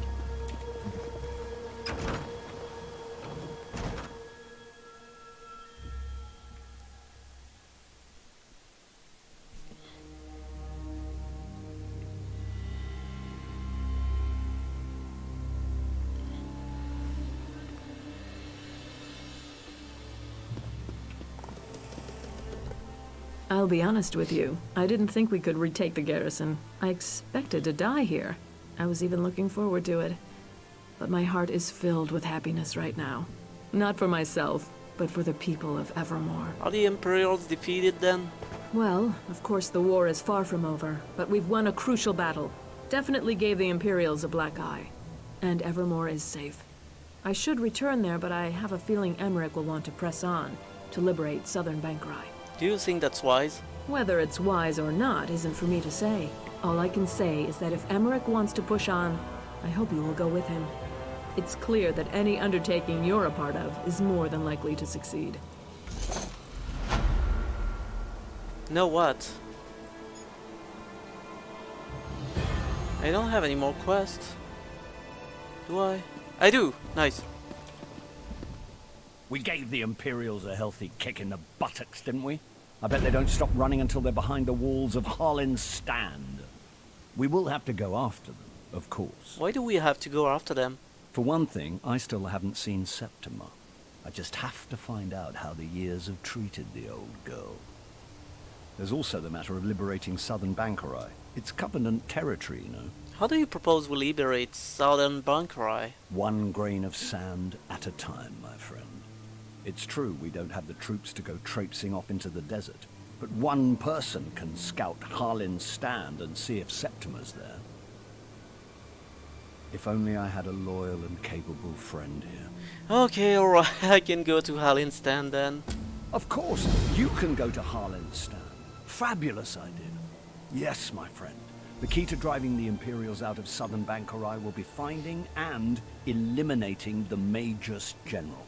I'll be honest with you. I didn't think we could retake the garrison. I expected to die here. I was even looking forward to it. But my heart is filled with happiness right now. Not for myself, but for the people of Evermore. Are the Imperials defeated then? Well, of course the war is far from over, but we've won a crucial battle. Definitely gave the Imperials a black eye. And Evermore is safe. I should return there, but I have a feeling Emmerich will want to press on to liberate southern Bankerai. Do you think that's wise? Whether it's wise or not isn't for me to say. All I can say is that if Emmerich wants to push on, I hope you will go with him. It's clear that any undertaking you're a part of is more than likely to succeed. Know what? I don't have any more quests. Do I? I do! Nice. We gave the Imperials a healthy kick in the buttocks, didn't we? I bet they don't stop running until they're behind the walls of Harlin's Stand. We will have to go after them, of course. Why do we have to go after them? For one thing, I still haven't seen Septima. I just have to find out how the years have treated the old girl. There's also the matter of liberating southern Bankerai. It's Covenant territory, you know. How do you propose we liberate southern Bankerai? One grain of sand at a time, my friend. It's true we don't have the troops to go traipsing off into the desert, but one person can scout Harlin's Stand and see if Septima's there. If only I had a loyal and capable friend here. Okay, alright, I can go to Harlin's Stand then. Of course, you can go to Harlin's Stand. Fabulous idea. Yes, my friend. The key to driving the Imperials out of southern Bankerai will be finding and eliminating the Magus General.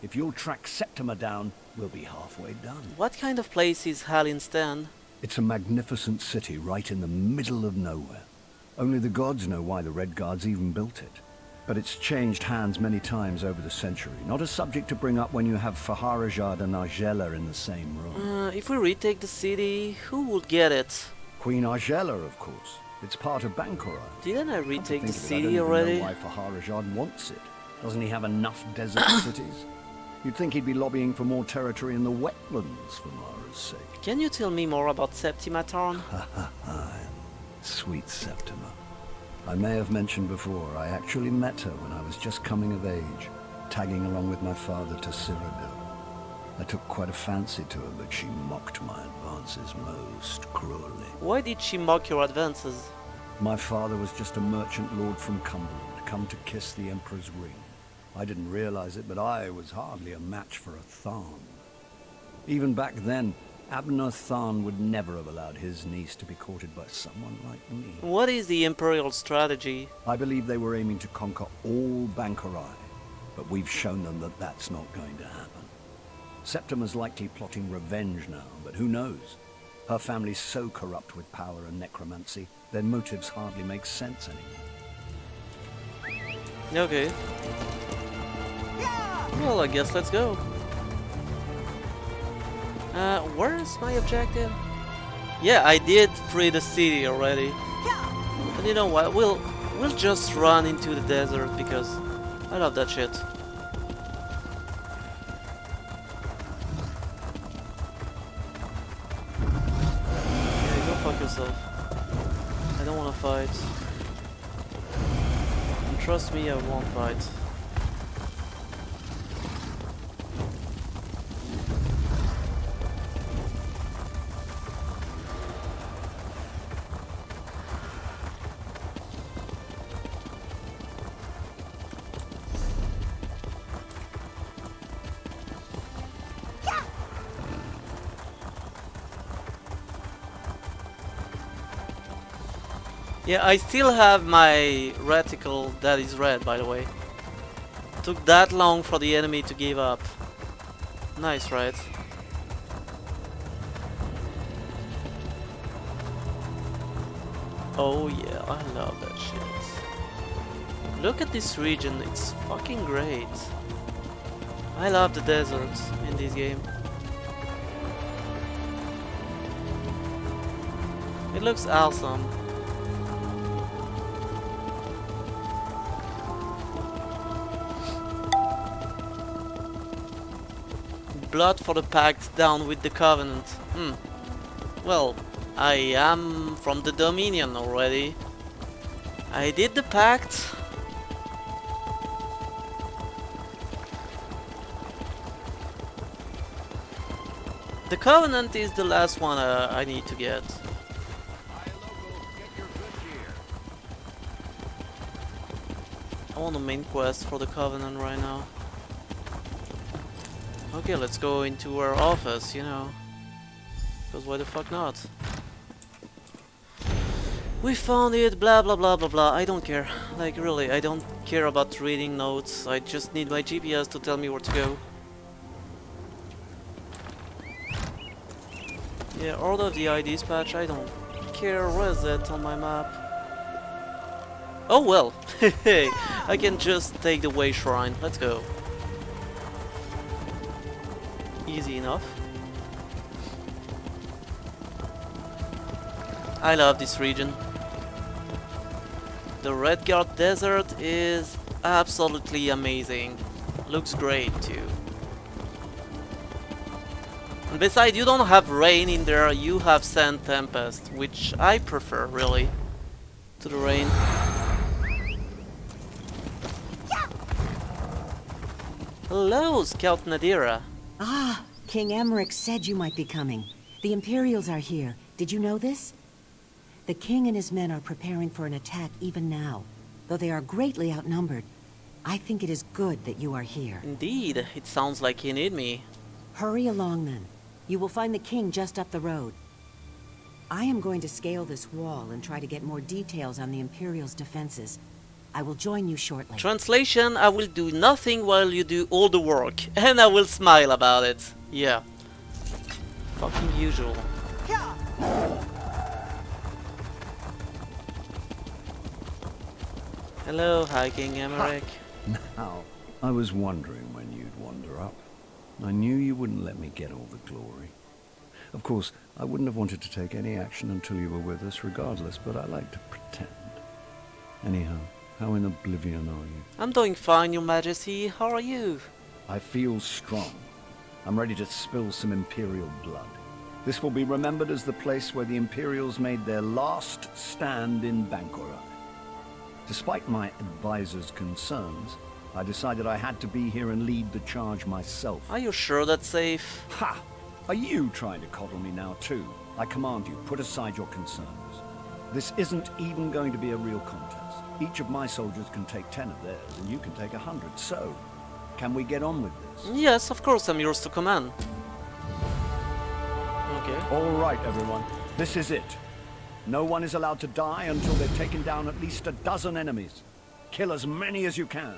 If you'll track Septima down, we'll be halfway done. What kind of place is Harlin's Stand? It's a magnificent city right in the middle of nowhere. Only the gods know why the Red Guards even built it. But it's changed hands many times over the century. Not a subject to bring up when you have Faharajad and Argella in the same room. If we retake the city, who would get it? Queen Argella, of course. It's part of Bancorai. Didn't I retake the I city don't even already? know why Faharajad wants it. Doesn't he have enough desert cities? You'd think he'd be lobbying for more territory in the wetlands for Mara's sake. Can you tell me more about Septima Tarn? Sweet Septima. I may have mentioned before, I actually met her when I was just coming of age, tagging along with my father to Cyrodiil. I took quite a fancy to her, but she mocked my advances most cruelly. Why did she mock your advances? My father was just a merchant lord from Cumberland, come to kiss the Emperor's ring. I didn't realize it, but I was hardly a match for a Tharn. Even back then, Abner Tharn would never have allowed his niece to be courted by someone like me. What is the Imperial strategy? I believe they were aiming to conquer all Bancorai, but we've shown them that that's not going to happen. Septima's likely plotting revenge now, but who knows? Her family's so corrupt with power and necromancy, their motives hardly make sense anymore. Okay. Well, I guess let's go. Where's my objective? Yeah, I did free the city already. But you know what? We'll just run into the desert because I love that shit. Yeah, go fuck yourself. I don't wanna fight. And trust me, I won't fight. Yeah, I still have my reticle that is red, by the way. Took that long for the enemy to give up. Nice, right? Oh yeah, I love that shit. Look at this region, it's fucking great. I love the deserts in this game. It looks awesome. Blood for the Pact down with the Covenant. Well, I am from the Dominion already. I did the Pact. The Covenant is the last one I need to get. I want a main quest for the Covenant right now. Okay, let's go into our office, you know. Because why the fuck not? We found it, blah blah blah blah blah. I don't care. Like, really, I don't care about reading notes. I just need my GPS to tell me where to go. Yeah, Order of the Eye Dispatch, I don't care. Where is it on my map? Oh well, hey, I can just take the Way Shrine. Let's go. Easy enough. I love this region. The Redguard Desert is absolutely amazing. Looks great too. And besides, you don't have rain in there, you have Sand Tempest, which I prefer really to the rain. Hello, Scout Nadira. Ah, King Emmerich said you might be coming. The Imperials are here. Did you know this? The king and his men are preparing for an attack even now. Though they are greatly outnumbered, I think it is good that you are here. Indeed, it sounds like you need me. Hurry along then. You will find the king just up the road. I am going to scale this wall and try to get more details on the Imperials' defenses. I will join you shortly. Translation, I will do nothing while you do all the work, and I will smile about it. Yeah. Fucking usual. Hello, High King Emmerich. Now, I was wondering when you'd wander up. I knew you wouldn't let me get all the glory. Of course, I wouldn't have wanted to take any action until you were with us regardless, but I like to pretend. Anyhow, how in oblivion are you? I'm doing fine, Your Majesty. How are you? I feel strong. I'm ready to spill some Imperial blood. This will be remembered as the place where the Imperials made their last stand in Bankora. Despite my advisor's concerns, I decided I had to be here and lead the charge myself. Are you sure that's safe? Ha! Are you trying to coddle me now too? I command you, put aside your concerns. This isn't even going to be a real contest. Each of my soldiers can take 10 of theirs, and you can take 100. So, can we get on with this? Yes, of course, I'm yours to command. Okay. All right, everyone. This is it. No one is allowed to die until they've taken down at least a dozen enemies. Kill as many as you can.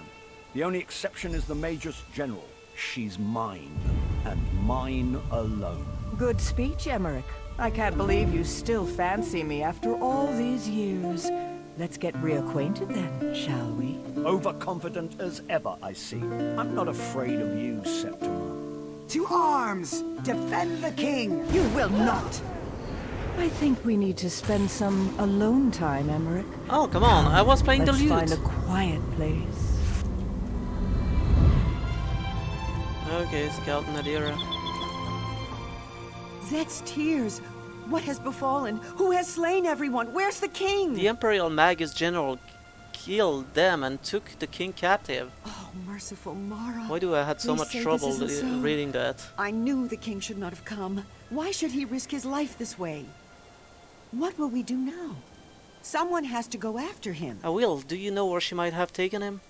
The only exception is the Magus General. She's mine, and mine alone. Good speech, Emmerich. I can't believe you still fancy me after all these years. Let's get reacquainted then, shall we? Overconfident as ever, I see. I'm not afraid of you, Septima. To arms! Defend the king! You will not! I think we need to spend some alone time, Emmerich. Oh, come on, I was playing the Let's lute. find a quiet place. Okay, Scout Nadira. Zed's tears. What has befallen? Who has slain everyone? Where's the king? The Imperial Magus General killed them and took the king captive. Oh, merciful Mara. Why do I had so Please much say this trouble isn't so. reading that? I knew the king should not have come. Why should he risk his life this way? What will we do now? Someone has to go after him. I will. Do you know where she might have taken him?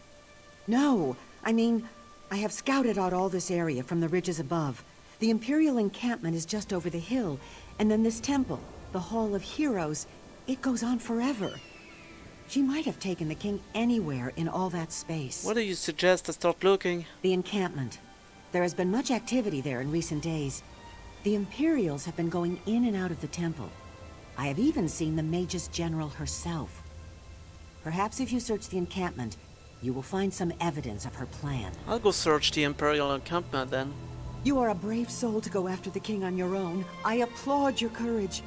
No, I mean, I have scouted out all this area from the ridges above. The Imperial encampment is just over the hill, and then this temple, the Hall of Heroes, it goes on forever. She might have taken the king anywhere in all that space. What do you suggest I start looking? The encampment. There has been much activity there in recent days. The Imperials have been going in and out of the temple. I have even seen the Magus General herself. Perhaps if you search the encampment, you will find some evidence of her plan. I'll go search the Imperial encampment then. You are a brave soul to go after the king on your own. I applaud your courage.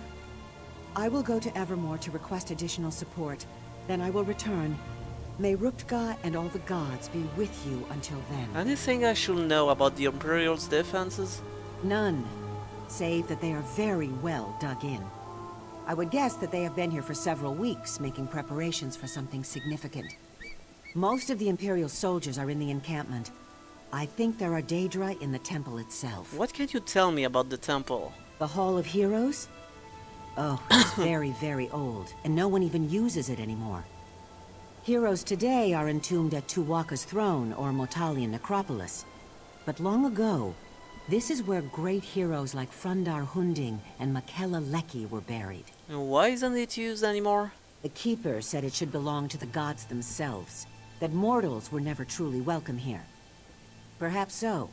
I will go to Evermore to request additional support. Then I will return. May Rukhtga and all the gods be with you until then. Anything I should know about the Imperial's defenses? None, save that they are very well dug in. I would guess that they have been here for several weeks, making preparations for something significant. Most of the Imperial soldiers are in the encampment. I think there are Daedra in the temple itself. What can you tell me about the temple? The Hall of Heroes? Oh, it's very, very old, and no one even uses it anymore. Heroes today are entombed at Tuwaka's throne or Motalian necropolis. But long ago, this is where great heroes like Frundar Hunding and Makela Leki were buried. And why isn't it used anymore? The Keeper said it should belong to the gods themselves, that mortals were never truly welcome here. Perhaps so.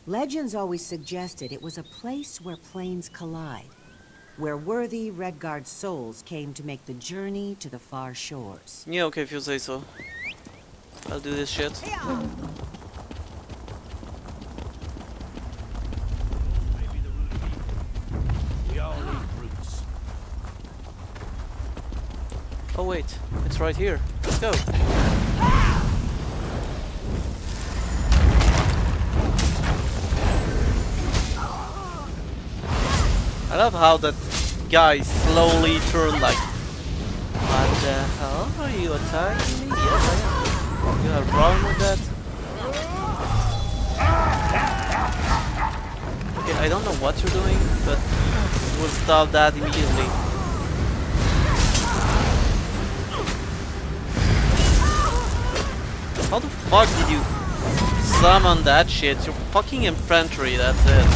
Legends always suggested it was a place where planes collide, where worthy Redguard souls came to make the journey to the far shores. Yeah, okay, if you say so. I'll do this shit. We all need roots. Oh wait, it's right here. Let's go. I love how that guy slowly turned like, what the hell? Are you attacking me? Yes, I am. You have a problem with that? Okay, I don't know what you're doing, but we'll stop that immediately. How the fuck did you summon that shit? You're fucking infantry, that's it.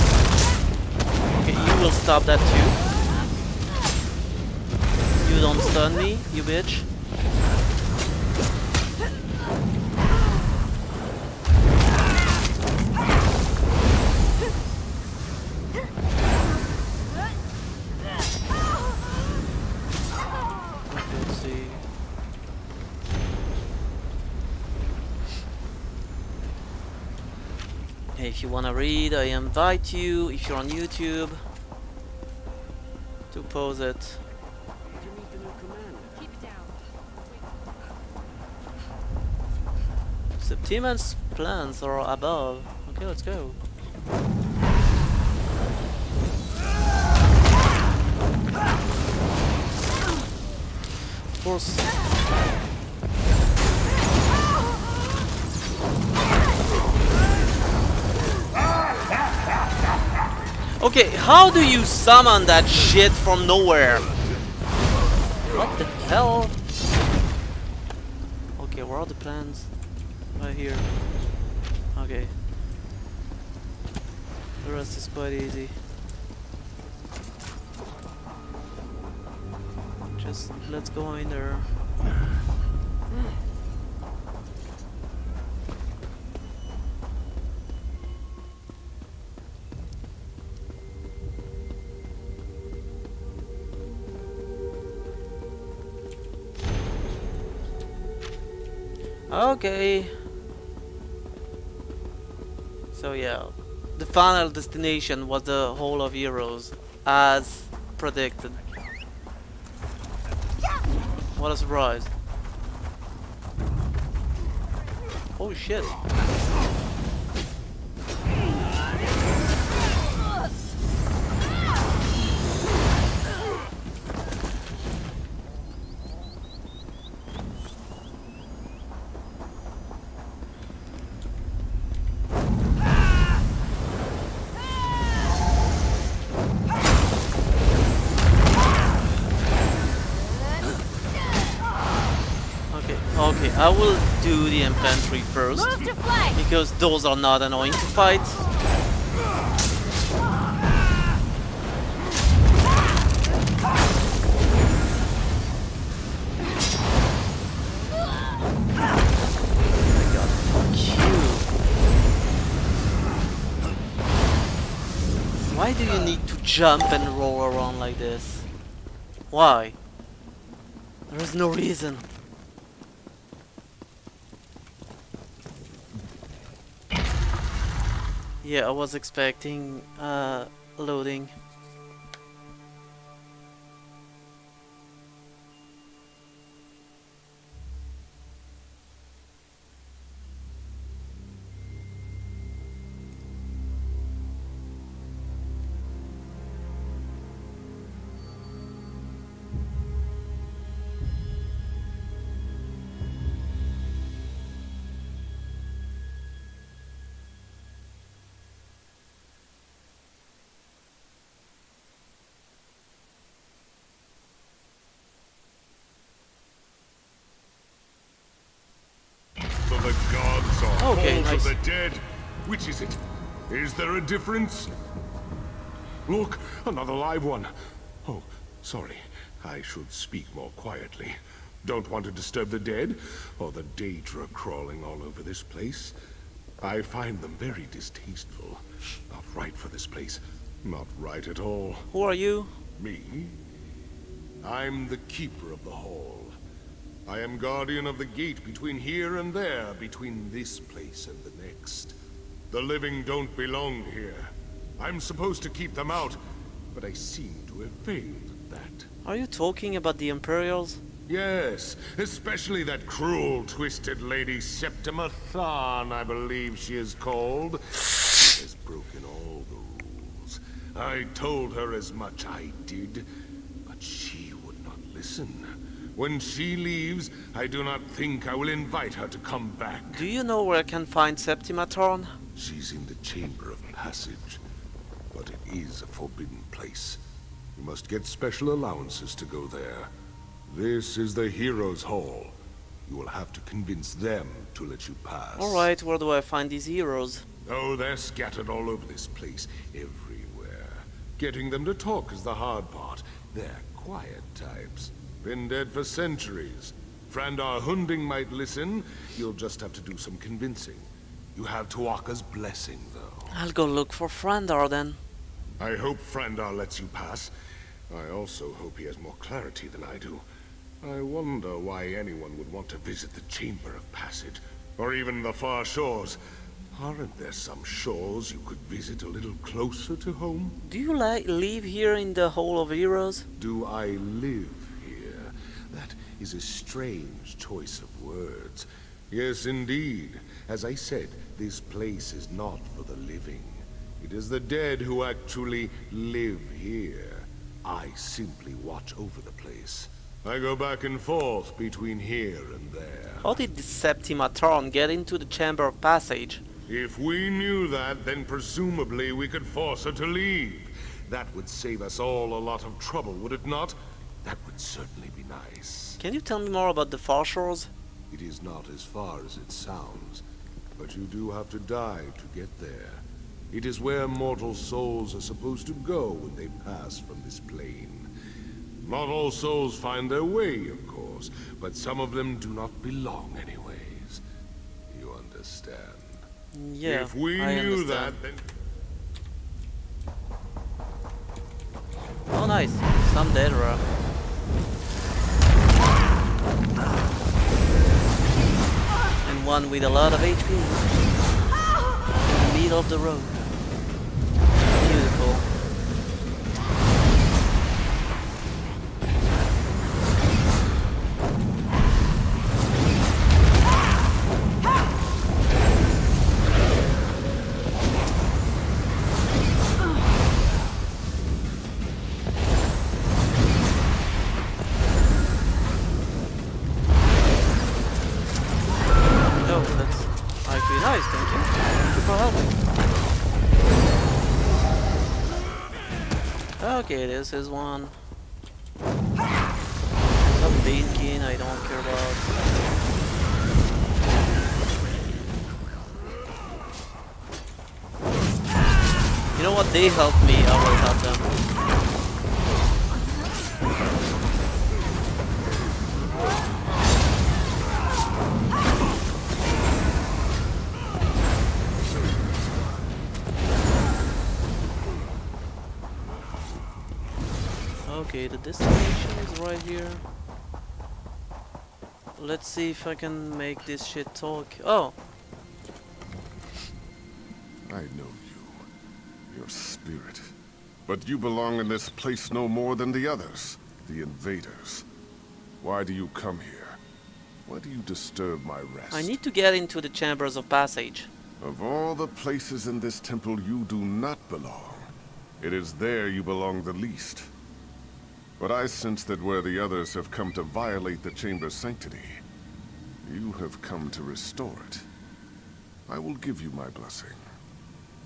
Okay, you will stop that too. You don't stun me, you bitch. Let's see. Hey, if you wanna read, I invite you, if you're on YouTube, to pause it. Septima's plans are above. Okay, let's go. Of course. Okay, how do you summon that shit from nowhere? What the hell? Okay, where are the plans? Right here. Okay. The rest is quite easy. Just let's go in there. Okay. So yeah, the final destination was the Hall of Heroes, as predicted. What a surprise. Oh shit. Okay, I will do the infantry first, because those are not annoying to fight. Why do you need to jump and roll around like this? Why? There is no reason. Yeah, I was expecting loading. The gods are okay, halls nice. of the dead. Which is it? Is there a difference? Look, another live one. Oh, sorry. I should speak more quietly. Don't want to disturb the dead, or the Daedra crawling all over this place. I find them very distasteful. Not right for this place. Not right at all. Who are you? Me? I'm the keeper of the hall. I am guardian of the gate between here and there, between this place and the next. The living don't belong here. I'm supposed to keep them out, but I seem to have failed at that. Are you talking about the Imperials? Yes, especially that cruel, twisted lady Septima Thon, I believe she is called. She has broken all the rules. I told her as much, I did, but she would not listen. When she leaves, I do not think I will invite her to come back. Do you know where I can find Septima Thorn? She's in the Chamber of Passage, but it is a forbidden place. You must get special allowances to go there. This is the Heroes' Hall. You will have to convince them to let you pass. Alright, where do I find these heroes? Oh, they're scattered all over this place, everywhere. Getting them to talk is the hard part. They're quiet types. Been dead for centuries. Frandar Hunding might listen. You'll just have to do some convincing. You have Tuaka's blessing, though. I'll go look for Frandar then. I hope Frandar lets you pass. I also hope he has more clarity than I do. I wonder why anyone would want to visit the Chamber of Passage, or even the Far Shores. Aren't there some shores you could visit a little closer to home? Do you live here in the Hall of Heroes? Do I live here? That is a strange choice of words. Yes, indeed. As I said, this place is not for the living. It is the dead who actually live here. I simply watch over the place. I go back and forth between here and there. How did the Septima Tron get into the Chamber of Passage? If we knew that, then presumably we could force her to leave. That would save us all a lot of trouble, would it not? That would certainly be nice. Can you tell me more about the Far Shores? It is not as far as it sounds, but you do have to die to get there. It is where mortal souls are supposed to go when they pass from this plane. Not all souls find their way, of course, but some of them do not belong anyways. You understand? Yeah, if we I knew understand. that, then... Oh nice, some Daedra. And one with a lot of HP. In the middle of the road. Beautiful. Nice, thank you. Thank you for helping. Okay, this is one. Some Danekin I don't care about. You know what? They helped me, I will help them. Okay, the destination is right here. Let's see if I can make this shit talk. Oh! I know you. Your spirit. But you belong in this place no more than the others. The invaders. Why do you come here? Why do you disturb my rest? I need to get into the Chambers of Passage. Of all the places in this temple you do not belong, it is there you belong the least. But I sense that where the others have come to violate the chamber's sanctity, you have come to restore it. I will give you my blessing,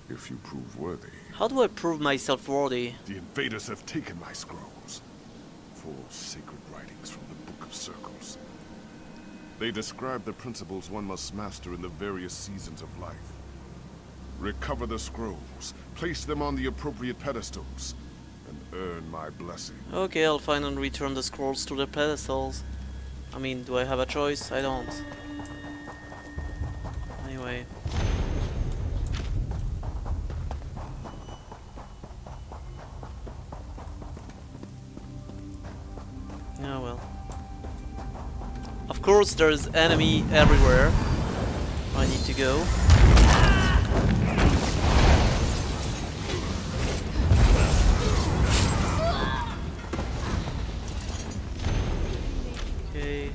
if you prove worthy. How do I prove myself worthy? The invaders have taken my scrolls. 4 sacred writings from the Book of Circles. They describe the principles one must master in the various seasons of life. Recover the scrolls, place them on the appropriate pedestals, and earn my blessing. Okay, I'll find and return the scrolls to the pedestals. I mean, do I have a choice? I don't. Anyway. Oh well. Of course, there's enemy everywhere. I need to go. Okay.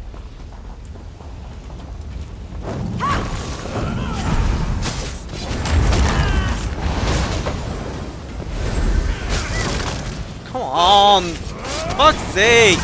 Come on! Fuck's sake!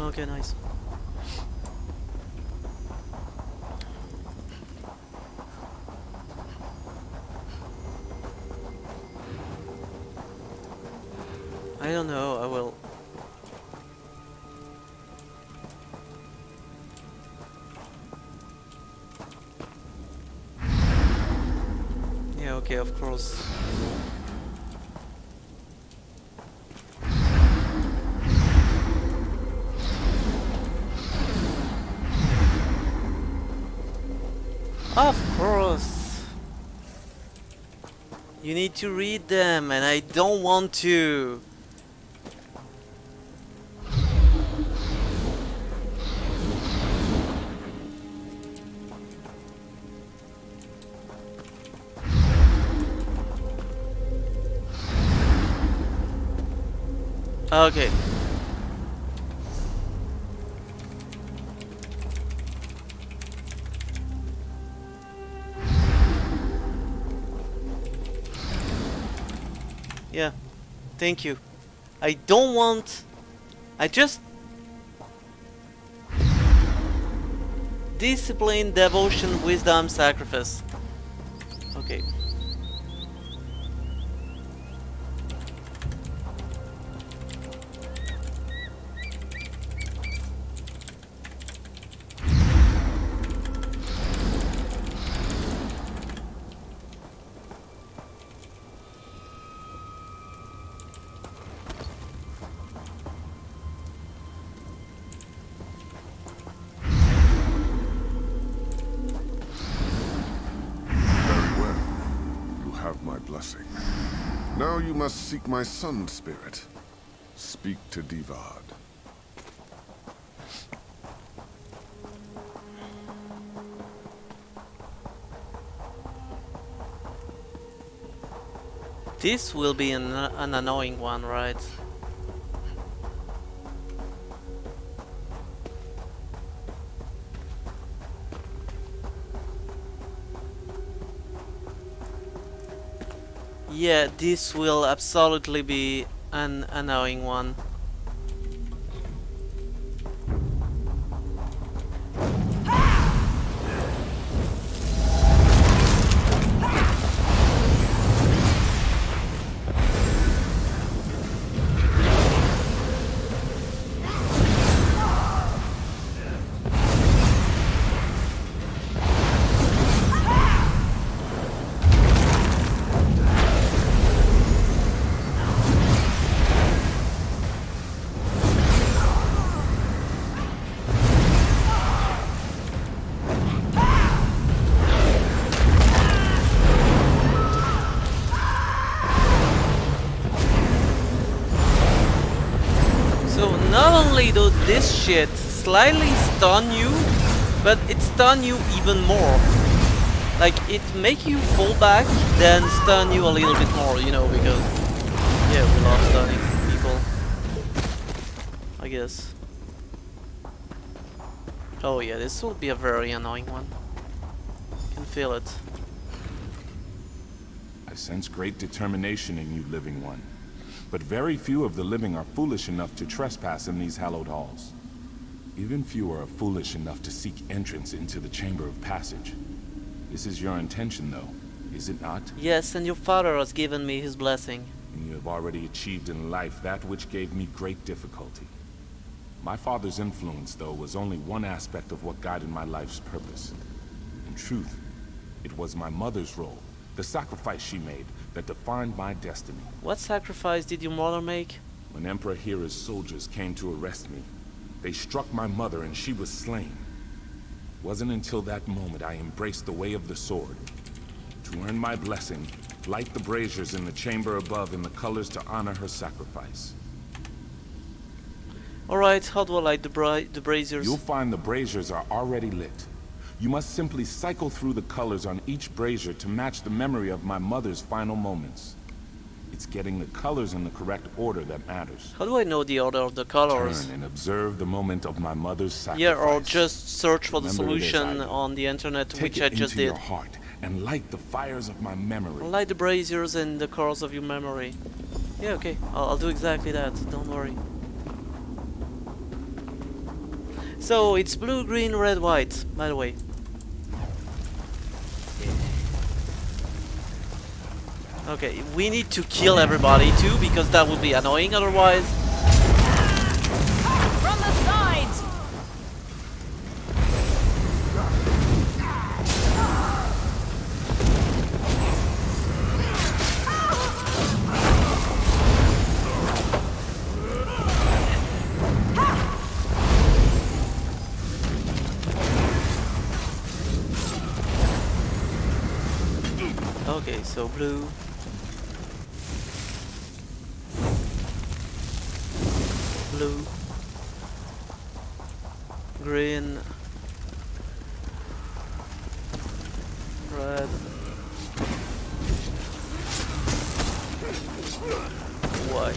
Okay, nice. I don't know, I will. Yeah, okay, of course. Of course. You need to read them, and I don't want to. Okay. Yeah, thank you. I don't want... I just... Discipline, devotion, wisdom, sacrifice. Okay. Blessing. Now you must seek my sun spirit. Speak to Divad. This will be an annoying one, right? Yeah, this will absolutely be an annoying one. Not only does this shit slightly stun you, but it stun you even more. Like, it make you fall back, then stun you a little bit more, you know, because... Yeah, we love stunning people. I guess. Oh yeah, this will be a very annoying one. I can feel it. I sense great determination in you, Living One. But very few of the living are foolish enough to trespass in these hallowed halls. Even fewer are foolish enough to seek entrance into the Chamber of Passage. This is your intention, though, is it not? Yes, and your father has given me his blessing. And you have already achieved in life that which gave me great difficulty. My father's influence, though, was only one aspect of what guided my life's purpose. In truth, it was my mother's role, the sacrifice she made, that defined my destiny. What sacrifice did your mother make? When Emperor Hera's soldiers came to arrest me, they struck my mother and she was slain. It wasn't until that moment I embraced the way of the sword. To earn my blessing, light the braziers in the chamber above in the colors to honor her sacrifice. Alright, how do I light the braziers? You'll find the braziers are already lit. You must simply cycle through the colors on each brazier to match the memory of my mother's final moments. It's getting the colors in the correct order that matters. How do I know the order of the colors? Turn and observe the moment of my mother's sacrifice. Yeah, or just search for the Remember solution on the internet, Take which it I just into did. your heart and light the fires of my memory. Light the braziers and the colors of your memory. Yeah, okay, I'll do exactly that, don't worry. So, it's blue, green, red, white, by the way. Okay, we need to kill everybody too, because that would be annoying otherwise. From the sides! Okay, so blue. Blue. Green. Red. White.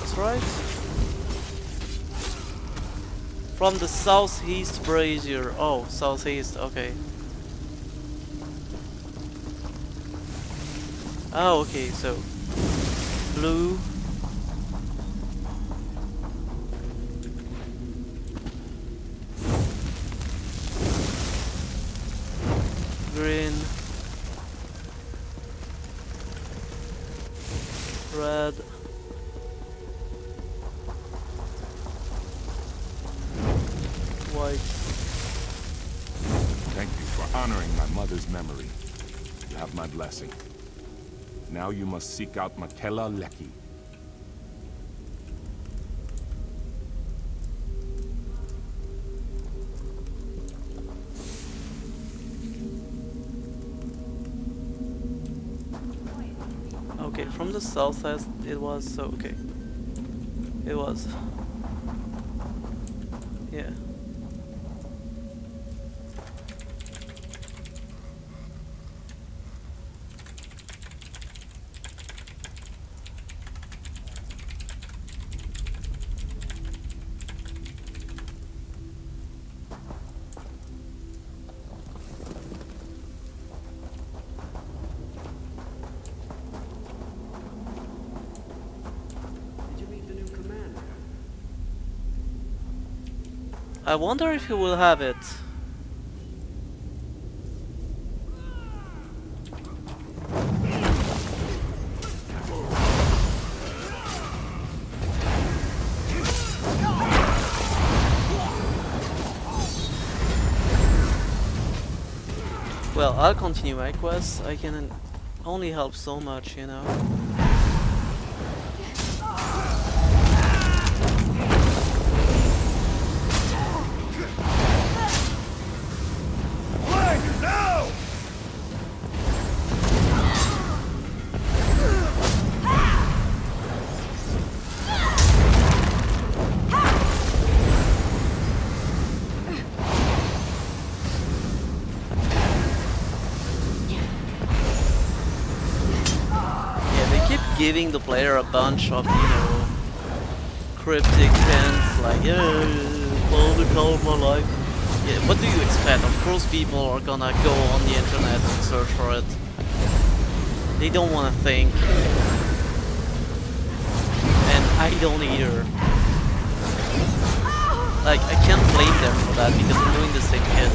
That's right. From the southeast brazier. Oh, southeast, okay. Oh, okay, so blue. Green. Red. White. Thank you for honoring my mother's memory. You have my blessing. Now you must seek out Michaela Leckie. Okay, from the south as it was, so okay. It was. Yeah. I wonder if he will have it. Well, I'll continue my quest. I can only help so much, you know. Giving the player a bunch of, you know, cryptic hints like, well, the call of my life. Yeah, what do you expect? Of course people are gonna go on the internet and search for it. They don't wanna think. And I don't either. Like, I can't blame them for that because I'm doing the same shit.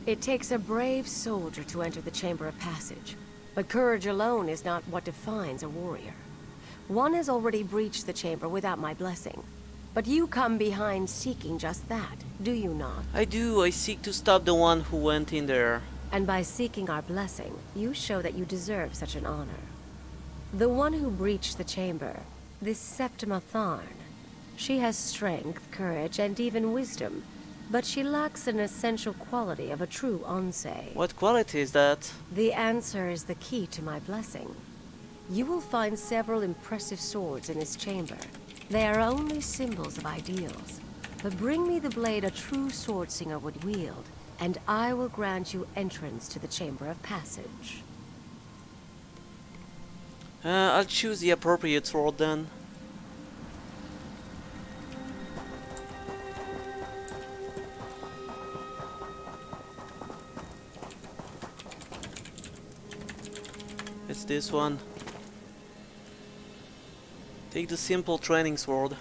It takes a brave soldier to enter the Chamber of Passage, but courage alone is not what defines a warrior. One has already breached the chamber without my blessing, but you come behind seeking just that, do you not? I do. I seek to stop the one who went in there. And by seeking our blessing, you show that you deserve such an honor. The one who breached the chamber, this Septima Tharn, she has strength, courage, and even wisdom. But she lacks an essential quality of a true Onsei. What quality is that? The answer is the key to my blessing. You will find several impressive swords in this chamber. They are only symbols of ideals. But bring me the blade a true swordslinger would wield, and I will grant you entrance to the Chamber of Passage. I'll choose the appropriate sword then. It's this one. Take the simple training sword.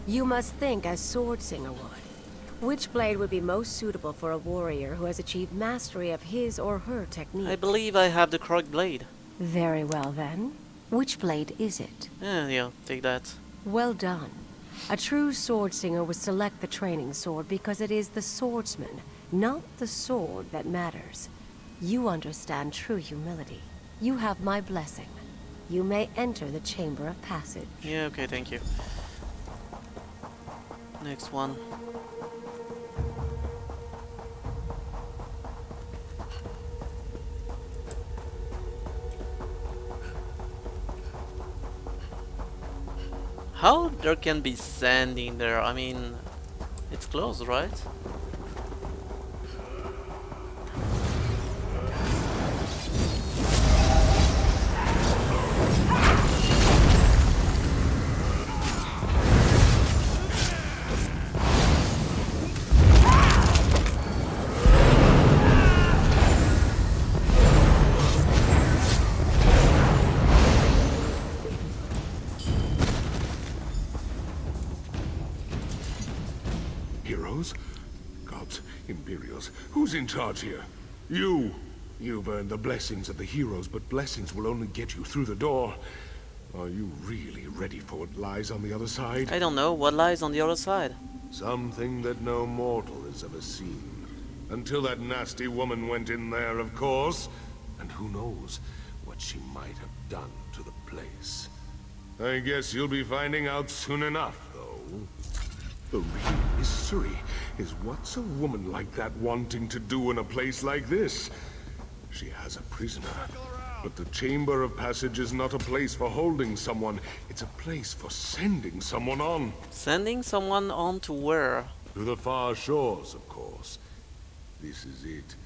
You must think as Swordsinger would. Which blade would be most suitable for a warrior who has achieved mastery of his or her technique? I believe I have the correct blade. Very well then. Which blade is it? Yeah, take that. Well done. A true Swordsinger would select the training sword because it is the swordsman, not the sword, that matters. You understand true humility. You have my blessing. You may enter the Chamber of Passage. Yeah, okay, thank you. Next one. How there can be sand in there? I mean, it's closed, right? Heroes? Gods, Imperials, who's in charge here? You! You've earned the blessings of the heroes, but blessings will only get you through the door. Are you really ready for what lies on the other side? I don't know what lies on the other side. Something that no mortal has ever seen. Until that nasty woman went in there, of course. And who knows what she might have done to the place. I guess you'll be finding out soon enough, though. The real mystery is what's a woman like that wanting to do in a place like this? She has a prisoner, but the Chamber of Passage is not a place for holding someone. It's a place for sending someone on. Sending someone on to where? To the far shores, of course. This is it.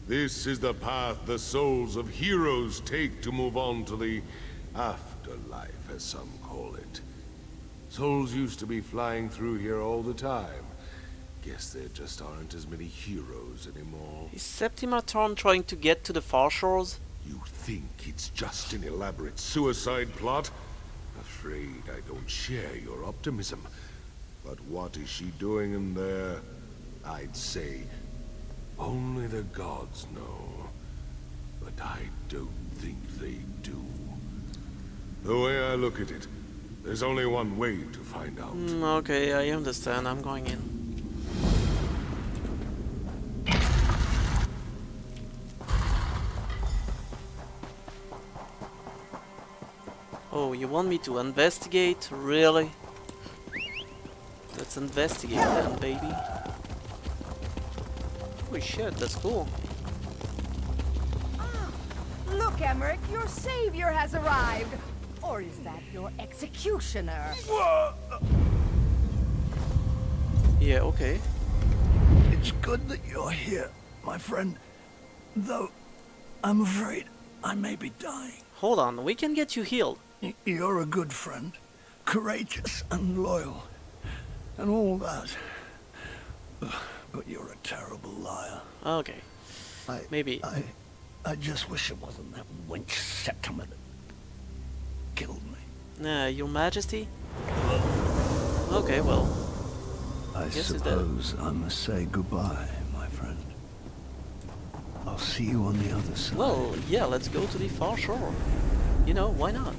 This is the path the souls of heroes take to move on to the afterlife, as some call it. Souls used to be flying through here all the time. Guess there just aren't as many heroes anymore. Is Septima Thorn trying to get to the far shores? You think it's just an elaborate suicide plot? Afraid I don't share your optimism. But what is she doing in there? I'd say only the gods know. But I don't think they do. The way I look at it, there's only one way to find out. Okay, I understand. I'm going in. Oh, you want me to investigate? Really? Let's investigate then, baby. Holy shit, that's cool. Look, Emmerich, your savior has arrived. Or is that your executioner? Yeah, okay. It's good that you're here, my friend. Though, I'm afraid I may be dying. Hold on, we can get you healed. You're a good friend. Courageous and loyal. And all that. But you're a terrible liar. Okay. Maybe. I just wish it wasn't that wench Septima that killed me. Your Majesty? Okay, well. I suppose I must say goodbye, my friend. I'll see you on the other side. Well, yeah, let's go to the far shore. You know, why not?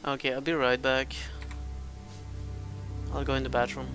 Okay, I'll be right back. I'll go in the bathroom.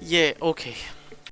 Yeah, okay.